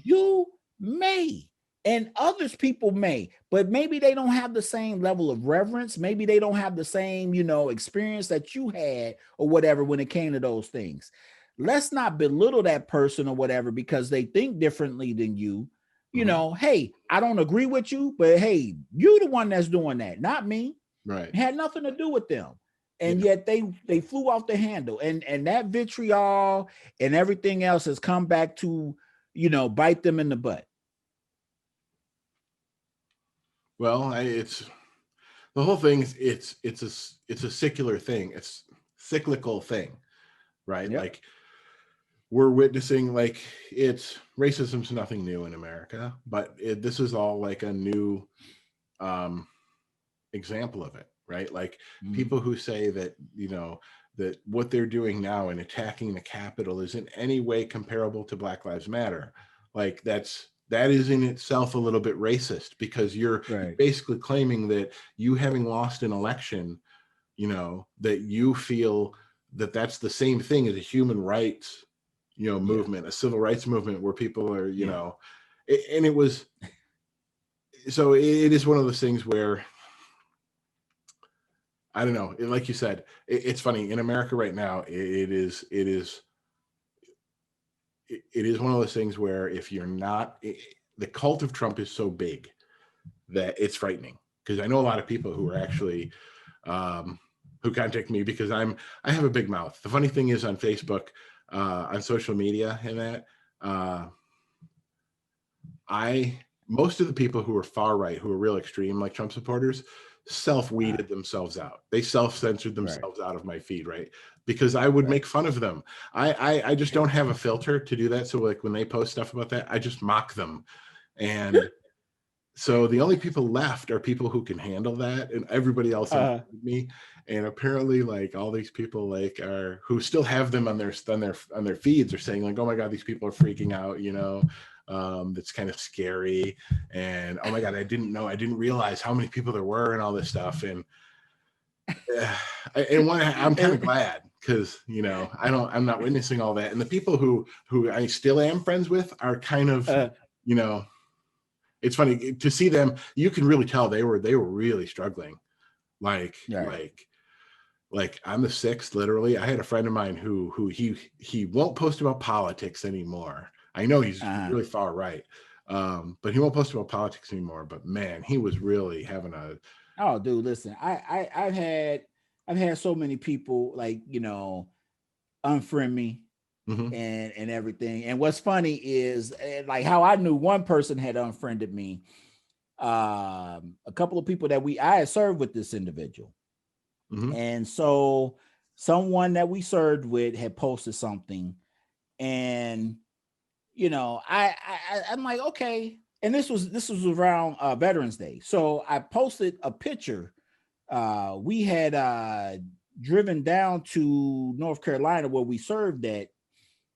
You may, and others people may, but maybe they don't have the same level of reverence. Maybe they don't have the same, you know, experience that you had or whatever when it came to those things. Let's not belittle that person or whatever because they think differently than you. You know, hey, I don't agree with you, but hey, you the one that's doing that, not me. Right. It had nothing to do with them. And yet they flew off the handle. And that vitriol and everything else has come back to, you know, bite them in the butt. Well, it's the whole thing is it's a secular thing. It's cyclical thing, right? Yep. Like we're witnessing, like, it's racism's nothing new in America, but this is all like a new example of it, right? Like people who say that, you know, that what they're doing now in attacking the Capitol is in any way comparable to Black Lives Matter. Like that is in itself a little bit racist because you're basically claiming that you having lost an election, you know, that you feel that that's the same thing as a human rights, you know, movement, a civil rights movement where people are, you know, and it was, so it is one of those things where, I don't know, like you said, it's funny in America right now, it is one of those things where if you're not, the cult of Trump is so big that it's frightening. Because I know a lot of people who are actually, who contact me because I have a big mouth. The funny thing is on Facebook, on social media and that, most of the people who are far right, who are real extreme, like Trump supporters, self-weeded themselves out. They self-censored themselves out of my feed, right? Because I would make fun of them. I just don't have a filter to do that. So like when they post stuff about that, I just mock them. And so the only people left are people who can handle that, and everybody else me. And apparently, like all these people, like who still have them on their feeds, are saying like, "Oh my God, these people are freaking out," you know. That's kind of scary, and oh my God, I didn't realize how many people there were and all this stuff. And I'm kind of glad because, you know, I'm not witnessing all that. And the people who I still am friends with are kind of, you know, it's funny to see them. You can really tell they were really struggling. Like I'm the sixth, literally. I had a friend of mine who he won't post about politics anymore. I know he's really far right, but he won't post about politics anymore. But man, he was really having a. Oh, dude, listen, I've had so many people, like, you know, unfriend me and everything. And what's funny is like how I knew one person had unfriended me. A couple of people that I had served with this individual, and so someone that we served with had posted something, and you know, I'm like, okay. And this was around Veterans Day. So I posted a picture. We had driven down to North Carolina where we served at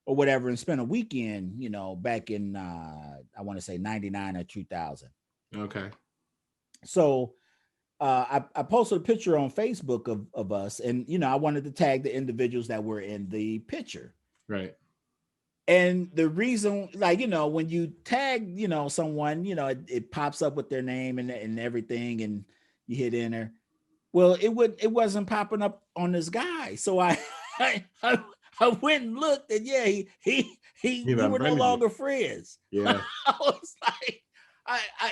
or whatever and spent a weekend, you know, back in I want to say 99 or 2000. Okay. So I posted a picture on Facebook of us, and you know, I wanted to tag the individuals that were in the picture. Right. And the reason, like, you know, when you tag, you know, someone, you know, it pops up with their name and everything, and you hit enter. Well, it wasn't popping up on this guy. So I went and looked, and yeah, we were no unfriended you. longer friends. Yeah. I was like,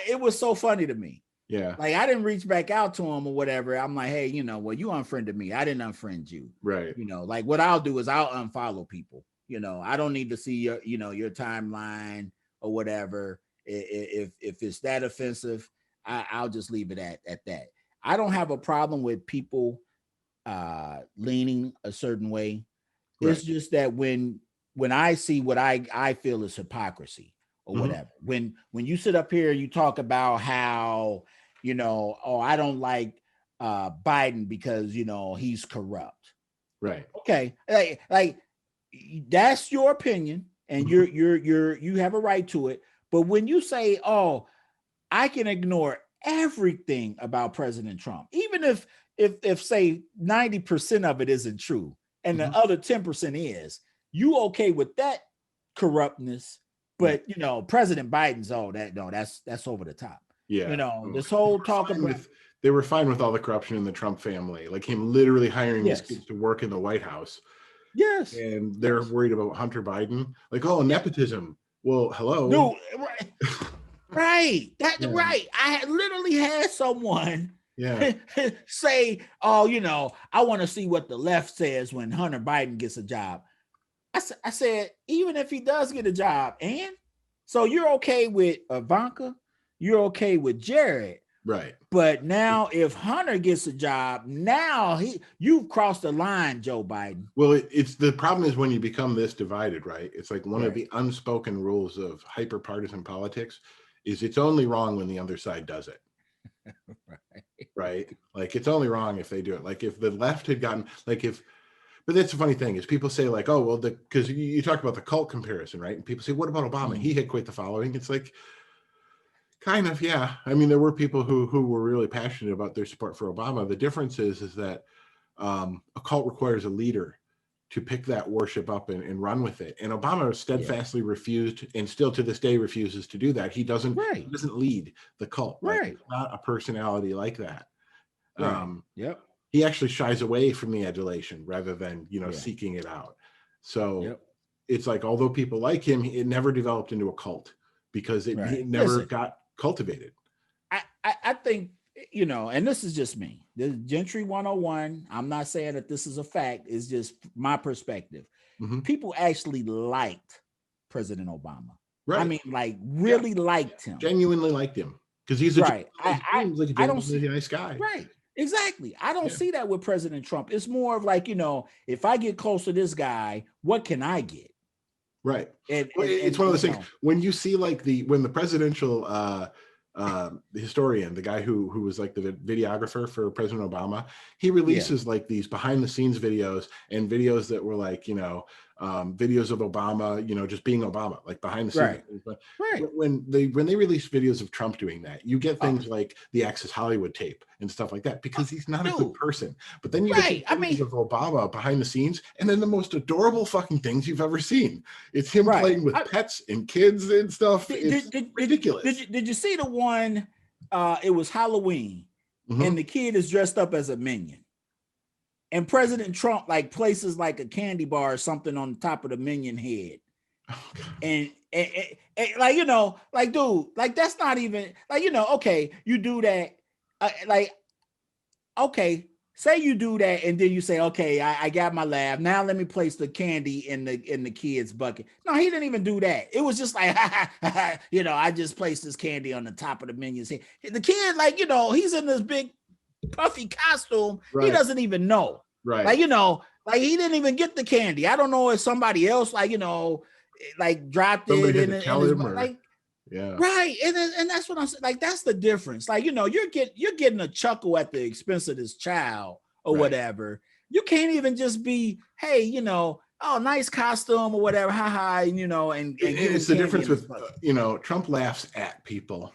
it was so funny to me. Yeah. Like, I didn't reach back out to him or whatever. I'm like, hey, you know, well, you unfriended me. I didn't unfriend you. Right. You know, like what I'll do is I'll unfollow people. You know, I don't need to see your, you know, your timeline or whatever. If it's that offensive, I'll just leave it at that. I don't have a problem with people leaning a certain way. Right. It's just that when I see what I feel is hypocrisy or whatever, when you sit up here and you talk about how, you know, oh, I don't like Biden because, you know, he's corrupt. Right. Okay. Like that's your opinion, and you have a right to it. But when you say, oh, I can ignore everything about President Trump, even if say 90% of it isn't true and the other 10% is, you okay with that corruptness, but you know, President Biden's that's over the top. Yeah. You know, this whole talk about they were fine with all the corruption in the Trump family, like him literally hiring Yes. his kids to work in the White House. Yes. And they're worried about Hunter Biden. Like, oh, nepotism. Well, hello. No, right. Right. That's Yeah. right. I literally had someone Yeah. say, oh, you know, I want to see what the left says when Hunter Biden gets a job. I said, even if he does get a job, and so you're okay with Ivanka, you're okay with Jared. Right. But now if Hunter gets a job, now you've crossed the line, Joe Biden. Well, it's the problem is when you become this divided, right? It's like one of Right. the unspoken rules of hyper-partisan politics is it's only wrong when the other side does it. Right. Like, it's only wrong if they do it. Like, if the left had gotten, like, but that's the funny thing is people say, like, oh, well, because you talk about the cult comparison, right? And people say, what about Obama? He had quite the following. It's like, kind of, yeah. I mean, there were people who were really passionate about their support for Obama. The difference is that a cult requires a leader to pick that worship up and run with it. And Obama steadfastly refused, and still to this day refuses to do that. He doesn't lead the cult. Right. Like, not a personality like that. Right. Yep. He actually shies away from the adulation rather than, you know, seeking it out. So it's like, although people like him, it never developed into a cult because it never got cultivated. I think, you know, and this is just me. This is Gentry 101. I'm not saying that this is a fact. It's just my perspective. People actually liked President Obama. Right. I mean, like, really liked him. Genuinely liked him. Because he's a I don't see a nice guy. Right. Exactly. I don't see that with President Trump. It's more of like, you know, if I get close to this guy, what can I get? Right. And it's one of those things when you see like when the presidential the historian, the guy who was like the videographer for President Obama, he releases like these behind the scenes videos and videos that were like, you know, videos of Obama, you know, just being Obama, like behind the scenes. But when they release videos of Trump doing that, you get things like the Access Hollywood tape and stuff like that because he's not a good person. But then you get videos of Obama behind the scenes, and then the most adorable fucking things you've ever seen. It's him playing with pets and kids and stuff. It's ridiculous. Did you see the one? It was Halloween, and the kid is dressed up as a minion. And President Trump like places like a candy bar or something on top of the minion head. Oh, and like, you know, like, dude, like, that's not even like, you know, okay, you do that. Like, okay, say you do that. And then you say, okay, I got my laugh. Now let me place the candy in the kid's bucket. No, he didn't even do that. It was just like, you know, I just placed this candy on the top of the minion's head. The kid, like, you know, he's in this big puffy costume. He doesn't even know. Like, you know, like, he didn't even get the candy. I don't know if somebody else, like, you know, like dropped somebody it in his like, right. And that's what I'm saying. Like, that's the difference. Like, you know, you're getting a chuckle at the expense of this child or whatever. You can't even just be, hey, you know, oh, nice costume or whatever, haha, you know, and give It's him the candy difference in his with, butt. Trump laughs at people.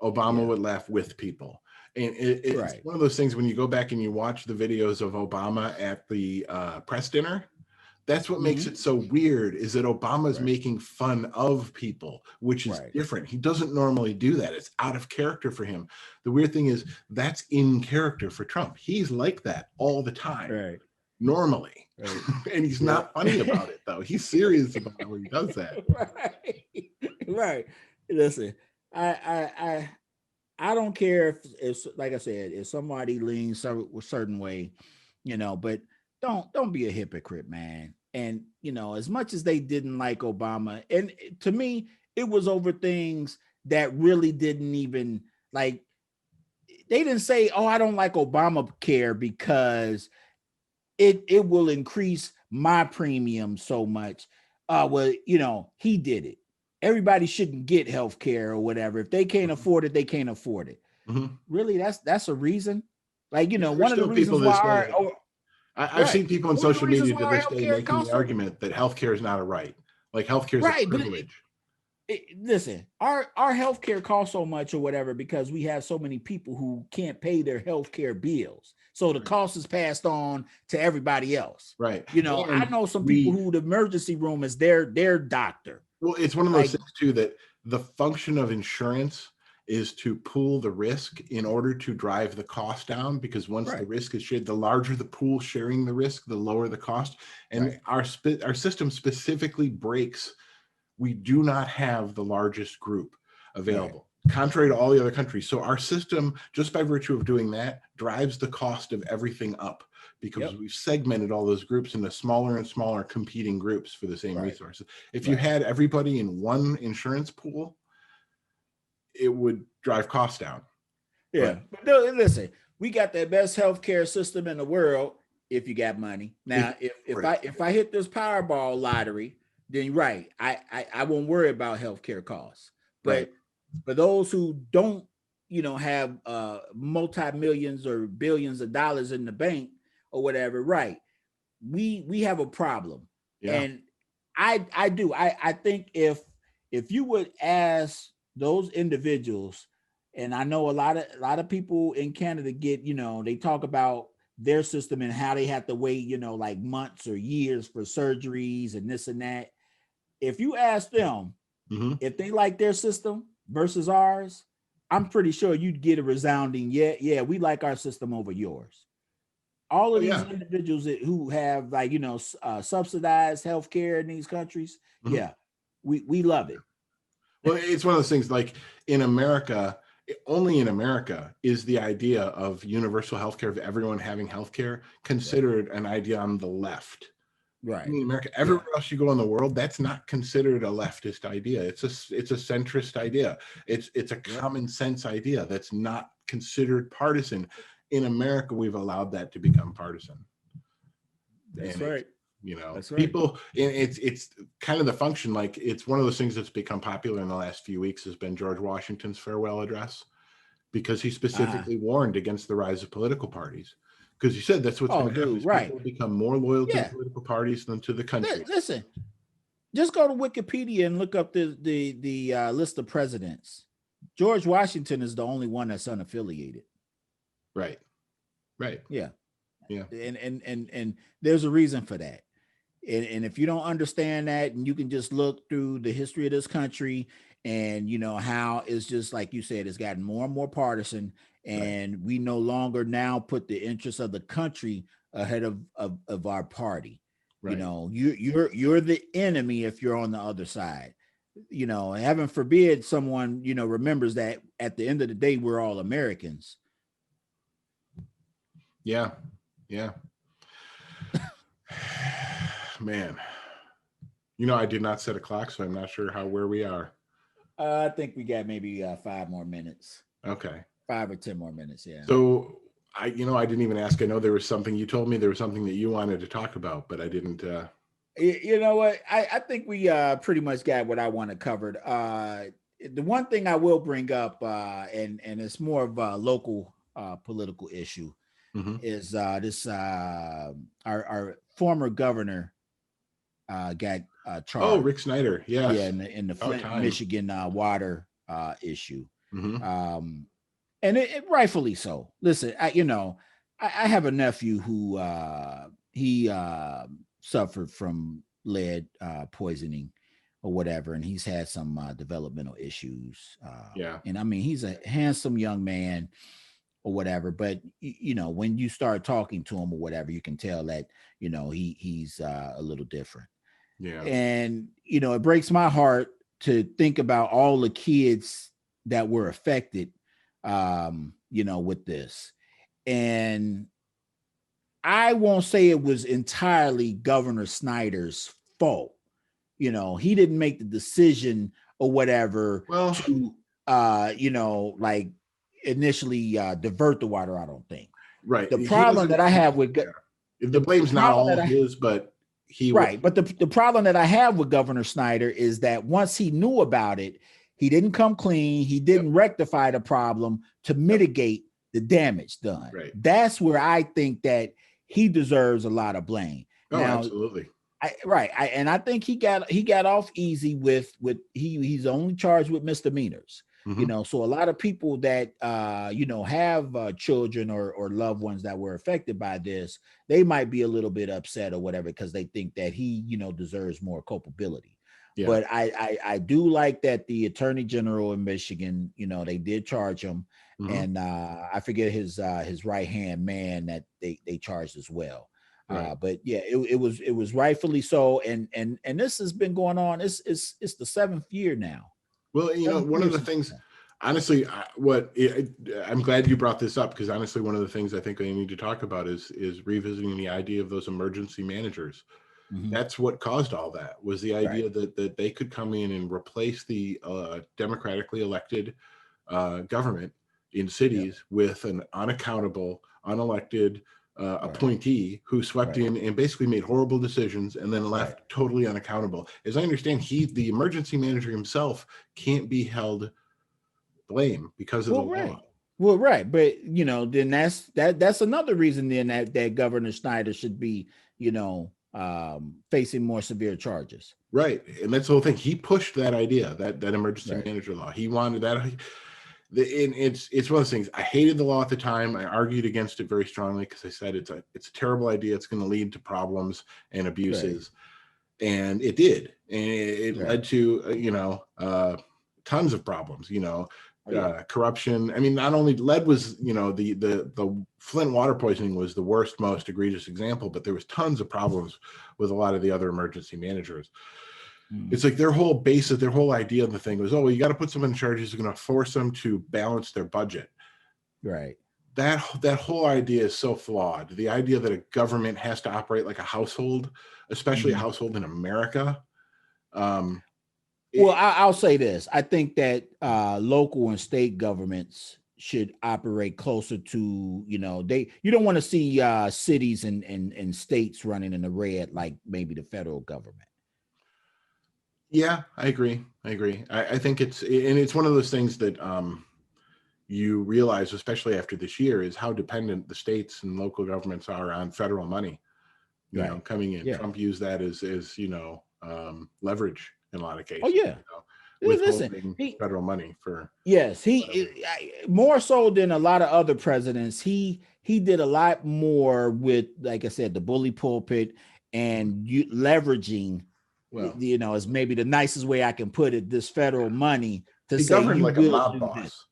Obama Yeah. would laugh with people. And it's Right. one of those things when you go back and you watch the videos of Obama at the press dinner, that's what makes Mhm. it so weird, is that Obama's Right. making fun of people, which is Right. different. He doesn't normally do that. It's out of character for him. The weird thing is that's in character for Trump. He's like that all the time, Right. normally. Right. And he's Yeah. not funny about it, though. He's serious about it when he does that. Right. Right. Listen, I don't care if like I said, if somebody leans a certain way, you know, but don't be a hypocrite, man. And you know, as much as they didn't like Obama, and to me, it was over things that really didn't even like. They didn't say, "Oh, I don't like Obamacare because it will increase my premium so much." Well, you know, he did it. Everybody shouldn't get health care or whatever. If they can't afford it, they can't afford it. Mhm. Really, that's a reason. Like, you Yeah, know, there's one of the still people reasons that why say our that. oh, I've right, seen people on one of the social reasons media why to our this day healthcare making the costs so argument that healthcare is not a right. Like healthcare is a right, but privilege. listen, our healthcare costs so much or whatever because we have so many people who can't pay their healthcare bills. So the Right. cost is passed on to everybody else. Right. You know, I And know some people we who the emergency room is their doctor. Well, it's one of those Like, things too that the function of insurance is to pool the risk in order to drive the cost down, because once the right, risk is shared, the larger the pool sharing the risk, the lower the cost. And right, our system specifically breaks. We do not have the largest group right. available, contrary to all the other countries. So our system, just by virtue of doing that, drives the cost of everything up, because Yep. we've segmented all those groups into smaller and smaller competing groups for the same Right. resources. If you Right. had everybody in one insurance pool, it would drive costs down. Yeah. But But no, listen, we got the best healthcare system in the world if you got money. if Now, you afford if I hit this Powerball lottery, then right, I won't worry about healthcare costs. right. But for those who don't, you know, have multi-millions or billions of dollars in the bank or whatever, right? We have a problem. Yeah. And I think if you would ask those individuals, and I know a lot of people in Canada get, you know, they talk about their system and how they have to wait, you know, like months or years for surgeries and this and that. If you ask them Mhm. if they like their system versus ours, I'm pretty sure you'd get a resounding yeah, we like our system over yours. All Oh of these yeah. individuals who have, like, you know, subsidized healthcare in these countries, Mhm. yeah, we love it. Well, it's one of those things like in America, only in America is the idea of universal healthcare, of everyone having healthcare, Right, considered an idea on the left. right, In America, yeah, everywhere else you go in the world, that's not considered a leftist idea. It's a centrist idea. It's a yep, common sense idea that's not considered partisan. In America, we've allowed that to become partisan, that's and it's, right, that's right. people. And it's kind of the function. Like it's one of those things that's become popular in the last few weeks has been George Washington's farewell address, because he Uh-huh. specifically warned against the rise of political parties. Because he said that's what's Oh, going to happen dude, is right, people will become more loyal to the yeah. political parties than to the country. Listen, just go to Wikipedia and look up the list of presidents. George Washington is the only one that's unaffiliated. Right. Right. Yeah, Yeah. and there's a reason for that. And if you don't understand that, and you can just look through the history of this country, and you know how it's just like you said, it's gotten more and more partisan, Right. and we no longer now put the interests of the country ahead of our party. You Right. know, you're the enemy if you're on the other side. You know, heaven forbid someone, you know, remembers that at the end of the day, we're all Americans. Yeah. Yeah. Man. I did not set a clock, so I'm not sure where we are. I think we got maybe 5 more minutes, Okay. 5 or 10 more minutes. Yeah. So I didn't even ask. I know there was something you told me there was something that you wanted to talk about, but I didn't. You know what? I think we pretty much got what I want to covered. The one thing I will bring up, and it's more of a local political issue. is this our former governor got Oh, charged. Rick Snyder. Yes. Yeah, in the About Flint, time. Michigan water issue. Mhm. And it rightfully so. Listen, I have a nephew who he suffered from lead poisoning or whatever, and he's had some developmental issues. Yeah. And I mean, he's a handsome young man or whatever, but when you start talking to him or whatever, you can tell that he's a little different. Yeah. And it breaks my heart to think about all the kids that were affected with this. And I won't say it was entirely Governor Snyder's fault. He didn't make the decision or whatever Well, to like initially divert the water. I don't think. right. The problem that I have with the blame's not all his, but right. But the problem that I have with Governor Snyder is that once he knew about it, he didn't come clean. He didn't rectify the problem to mitigate the damage done. Right. That's where I think that he deserves a lot of blame. Oh, now, absolutely. And I think he got off easy with he's only charged with misdemeanors. So a lot of people that have children or loved ones that were affected by this, they might be a little bit upset or whatever because they think that he deserves more culpability. Yeah. But I do like that the Attorney General in Michigan, they did charge him, and I forget his right hand man that they charged as well. Right. But yeah, it was rightfully so, and this has been going on. It's the 7th year now. Well, one of the things, honestly, I'm glad you brought this up because honestly, one of the things I think I need to talk about is revisiting the idea of those emergency managers. That's what caused all that, was the idea that they could come in and replace the democratically elected government in cities with an unaccountable, unelected appointee who swept in and basically made horrible decisions and then left totally unaccountable. As I understand, the emergency manager himself can't be held blame because of the law. Well, right. But then that's another reason then that Governor Snyder should be, facing more severe charges. Right. And that's the whole thing. He pushed that idea, that emergency manager law. He wanted that. And it's one of those things. I hated the law at the time. I argued against it very strongly because I said it's a terrible idea. It's going to lead to problems and abuses, and it did, and it led to tons of problems. Corruption. I mean, not only lead was the Flint water poisoning was the worst, most egregious example, but there was tons of problems with a lot of the other emergency managers. It's like their whole basis, their whole idea of the thing was, you got to put someone in charge who's going to force them to balance their budget. Right. That whole idea is so flawed. The idea that a government has to operate like a household, especially a household in America. Well, I'll say this. I think that local and state governments should operate closer to, you don't want to see cities and states running in the red like maybe the federal government. Yeah, I agree. I think it's one of those things that you realize, especially after this year, is how dependent the states and local governments are on federal money, coming in. Trump used that as leverage in a lot of cases. Oh, yeah. Withholding federal money for. Yes, more so than a lot of other presidents. He did a lot more with, like I said, the bully pulpit and leveraging. Well, is maybe the nicest way I can put it. This federal money to say governed like a mob boss.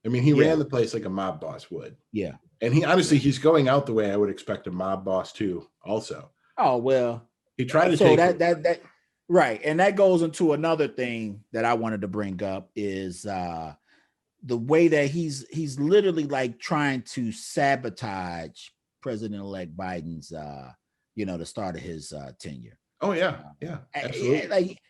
I mean, he ran the place like a mob boss would. Yeah, and he's going out the way I would expect a mob boss to also. Oh well, he tried to take that right, and that goes into another thing that I wanted to bring up is the way that he's literally like trying to sabotage President-elect Biden's the start of his tenure. Oh yeah, absolutely. Like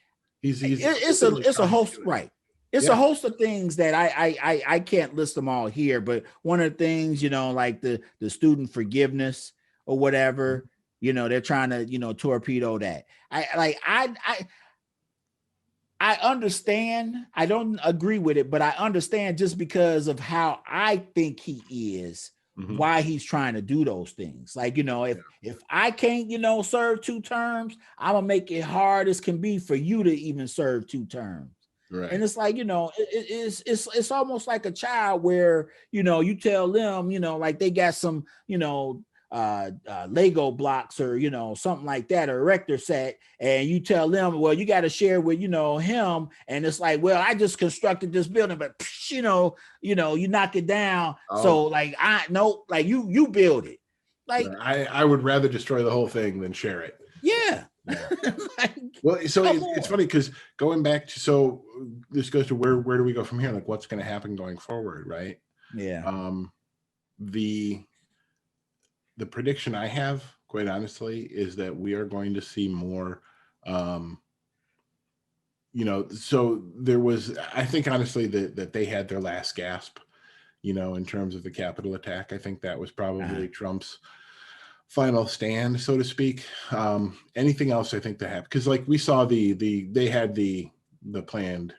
it's a host, right? It's a host of things that I can't list them all here, but one of the things, like the student forgiveness or whatever, they're trying to torpedo that. I understand. I don't agree with it, but I understand just because of how I think he is Mhm. why he's trying to do those things. Like, if I can't, serve 2 terms, I'm gonna make it hard as can be for you to even serve 2 terms. Right. And it's like, it's almost like a child where, you tell them, like they got some, Lego blocks or, something like that, or erector set. And you tell them, well, you got to share with, him. And it's like, well, I just constructed this building, but you knock it down. Oh. So like, you build it. Like, I would rather destroy the whole thing than share it. Yeah. Like, well, so it's funny because going back to, so this goes to where do we go from here? Like, what's going to happen going forward, right? Yeah. The prediction I have, quite honestly, is that we are going to see more. So there was, I think, honestly, that they had their last gasp. In terms of the Capitol attack, I think that was probably Trump's final stand, so to speak. Anything else I think that happened, because like we saw they had the planned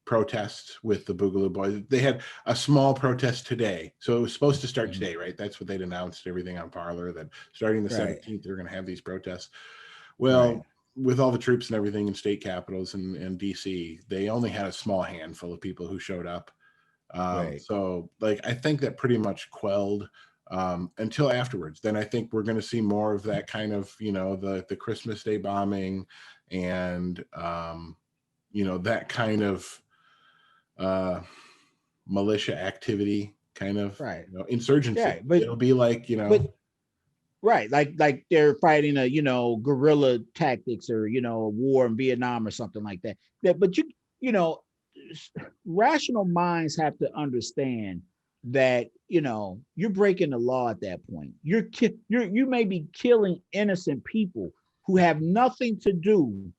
protests with the Boogaloo Boys. They had a small protest today, so it was supposed to start today, right? That's what they'd announced, everything on Parler, that starting the 17th they're going to have these protests. Well, with all the troops and everything in state capitals and DC, they only had a small handful of people who showed up. So like, I think that pretty much quelled until afterwards. Then I think we're going to see more of that kind of, the Christmas Day bombing and, that kind of militia activity, kind of, insurgency. Yeah, but it'll be like, like they're fighting a, guerrilla tactics or, a war in Vietnam or something like that. But rational minds have to understand that, you're breaking the law at that point. You may be killing innocent people who have nothing to do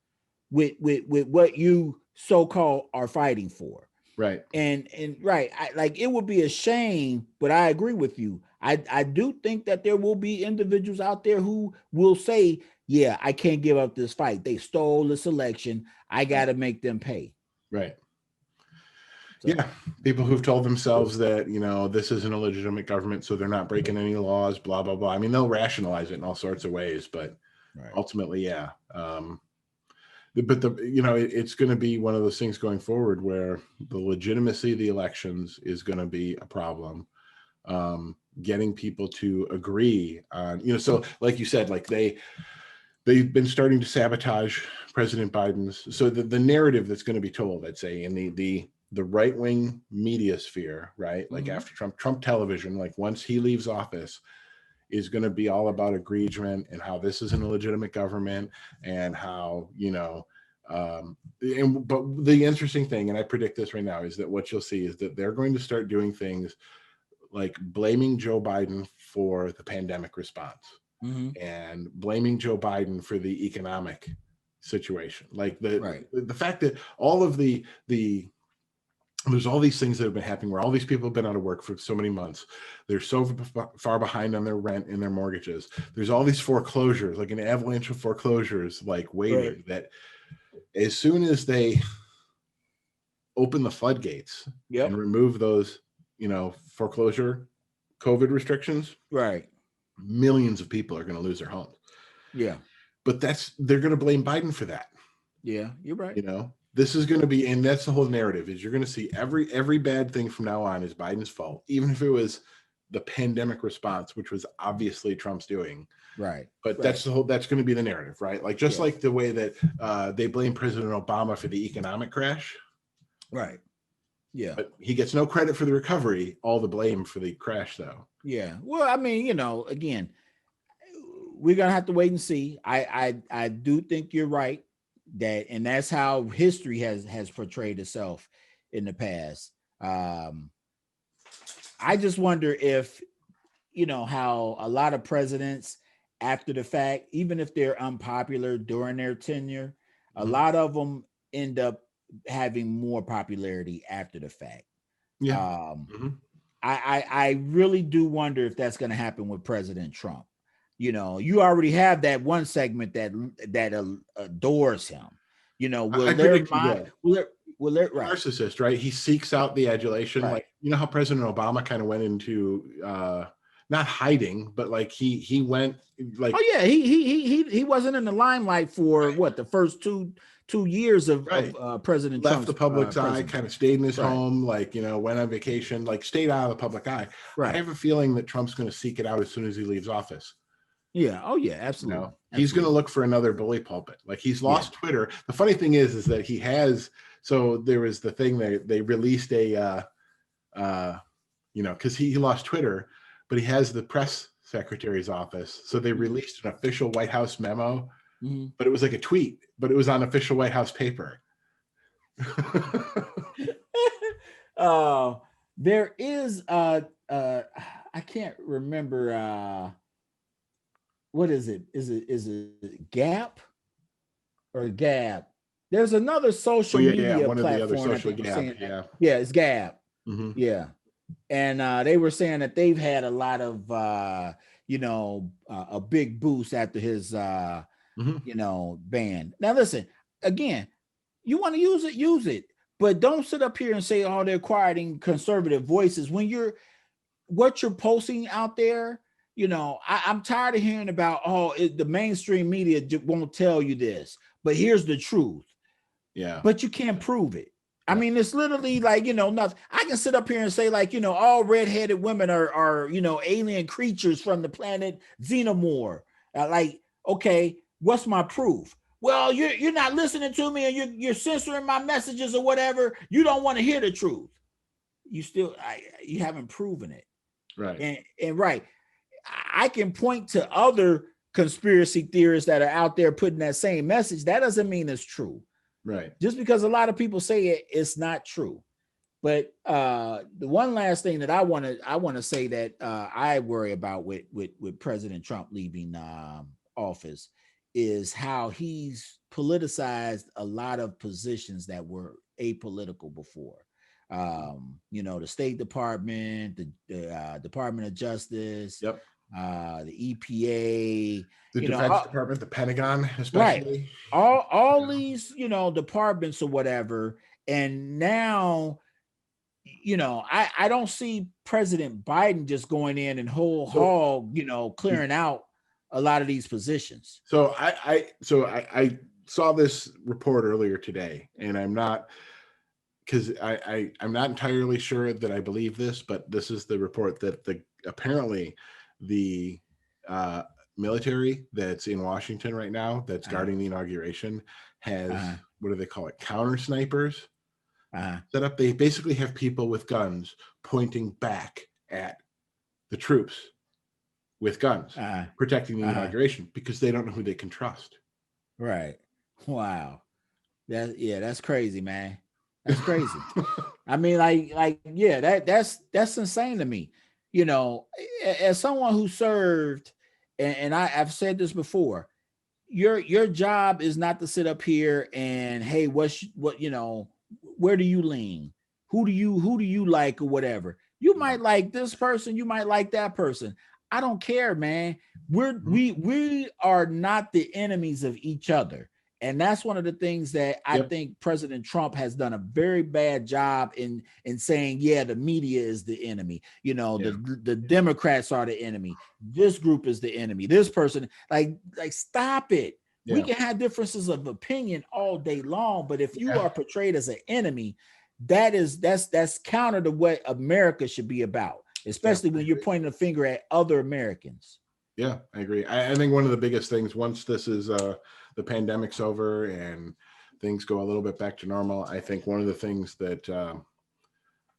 with what you so-called are fighting for. Right. And it would be a shame, but I agree with you. I do think that there will be individuals out there who will say, yeah, I can't give up this fight. They stole this election. I got to make them pay. Right. So, yeah. People who've told themselves that, this isn't a legitimate government, so they're not breaking any laws, blah, blah, blah. I mean, they'll rationalize it in all sorts of ways, but ultimately, yeah. But it's going to be one of those things going forward where the legitimacy of the elections is going to be a problem. Getting people to agree on, so like you said, like they've been starting to sabotage President Biden's. So the narrative that's going to be told, I'd say, in the right-wing media sphere, right? Like after Trump television, like once he leaves office, is going to be all about agreement and how this isn't a legitimate government and how, but the interesting thing, and I predict this right now, is that what you'll see is that they're going to start doing things like blaming Joe Biden for the pandemic response and blaming Joe Biden for the economic situation. Like the fact that all of there's all these things that have been happening where all these people have been out of work for so many months. They're so far behind on their rent and their mortgages. There's all these foreclosures, like an avalanche of foreclosures, like waiting, that as soon as they open the floodgates and remove those, foreclosure COVID restrictions, millions of people are going to lose their homes. Yeah. But they're going to blame Biden for that. Yeah, you're right. This is going to be, and that's the whole narrative, is you're going to see every bad thing from now on is Biden's fault, even if it was the pandemic response, which was obviously Trump's doing. Right. But that's going to be the narrative, right? Like just like the way that they blame President Obama for the economic crash. Right. Yeah. But he gets no credit for the recovery, all the blame for the crash though. Yeah. Well, I mean, again, we're going to have to wait and see. I do think you're right. And that's how history has portrayed itself in the past. I just wonder if, how a lot of presidents after the fact, even if they're unpopular during their tenure, a lot of them end up having more popularity after the fact. Yeah. I really do wonder if that's going to happen with President Trump. You already have that one segment that adores him. Will Well, they're right. Narcissist, right? He seeks out the adulation. Right. Like, you know how President Obama kind of went into not hiding, but like he went like, Oh yeah, he wasn't in the limelight for what, the first two years of President left Trump's the public's eye, presidency. kind of stayed in his Right. home, like, you know, went on vacation, like stayed out of the public eye. Right. I have a feeling that Trump's going to seek it out as soon as he leaves office. Yeah. Oh yeah, You absolutely. know, he's going to look for another bully pulpit. Like, he's lost Twitter. The funny thing is that he has. So there was the thing that they released a, you know, because he lost Twitter, but he has the press secretary's office. So they released an official White House memo, but it was like a tweet, but it was on official White House paper. There is I can't remember what is it? Is it Gap or Gab? There's another social media one platform. of the other social Gab. Yeah, it's Gab. Mm-hmm. Yeah. And they were saying that they've had a lot of you know, a big boost after his you know, ban. Now listen, again, you want to use it, but don't sit up here and say, oh, they're quieting conservative voices when what you're posting out there. You know, I'm tired of hearing about, the mainstream media won't tell you this, but here's the truth. Yeah. But you can't prove it. I mean, it's literally like, you know, nothing. I can sit up here and say, like, you know, all redheaded women are you know, alien creatures from the planet Xenomorph. Like, okay, what's my proof? Well, you're not listening to me, and you're censoring my messages or whatever. You don't want to hear the truth. You haven't proven it. Right. And right. I can point to other conspiracy theorists that are out there putting that same message. That doesn't mean it's true. Right. Just because a lot of people say it, it's not true. But the one last thing that I want to say that I worry about with President Trump leaving office is how he's politicized a lot of positions that were apolitical before. You know, the State Department, the Department of Justice, the EPA, the Defense Department, the Pentagon, especially. Right. All these, you know, departments or whatever. And now, you know, I don't see President Biden just going in and whole hog, you know, clearing out a lot of these positions. So I saw this report earlier today, and I'm not, because I'm not entirely sure that I believe this, but this is the report that apparently the military that's in Washington right now that's guarding the inauguration has what do they call it? Counter snipers set up. They basically have people with guns pointing back at the troops with guns, protecting the inauguration, because they don't know who they can trust. Right. Wow. That's crazy, man. That's crazy. I mean, that's insane to me. You know, as someone who served, and I've said this before, your job is not to sit up here and, hey, what you know, where do you lean? Who do you like or whatever? You might like this person, you might like that person. I don't care, man. We are not the enemies of each other. And that's one of the things that I think President Trump has done a very bad job in saying, the media is the enemy. You know, the Democrats are the enemy. This group is the enemy. This person, like stop it. We can have differences of opinion all day long, but if you are portrayed as an enemy, that's counter to what America should be about, especially when you're pointing a finger at other Americans. Yeah, I agree. I think one of the biggest things, once this is the pandemic's over and things go a little bit back to normal, I think one of the things that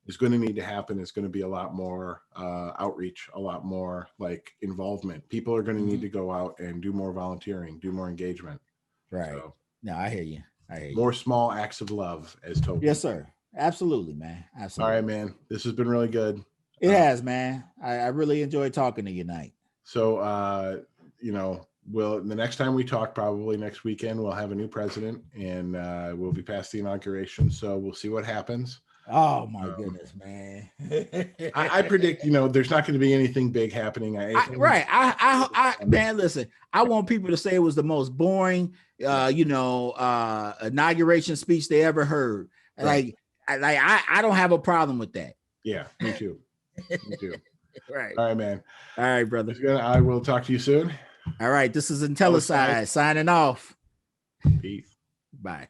is going to need to happen is going to be a lot more outreach, a lot more like involvement. People are going to need to go out and do more volunteering, do more engagement. Right. So, no, I hear you. More small acts of love, as told. Yes, sir. Absolutely, man. Absolutely. All right, man. This has been really good. It has, man. I really enjoyed talking to you tonight. So, you know, the next time we talk, probably next weekend, we'll have a new president, and we'll be past the inauguration. So we'll see what happens. Oh my goodness, man. I predict, you know, there's not going to be anything big happening. Man, listen, I want people to say it was the most boring, inauguration speech they ever heard. Like, I don't have a problem with that. Yeah, me too. Me too. Right. All right, man. All right, brother. I will talk to you soon. All right. This is Intellicide signing off. Peace. Bye.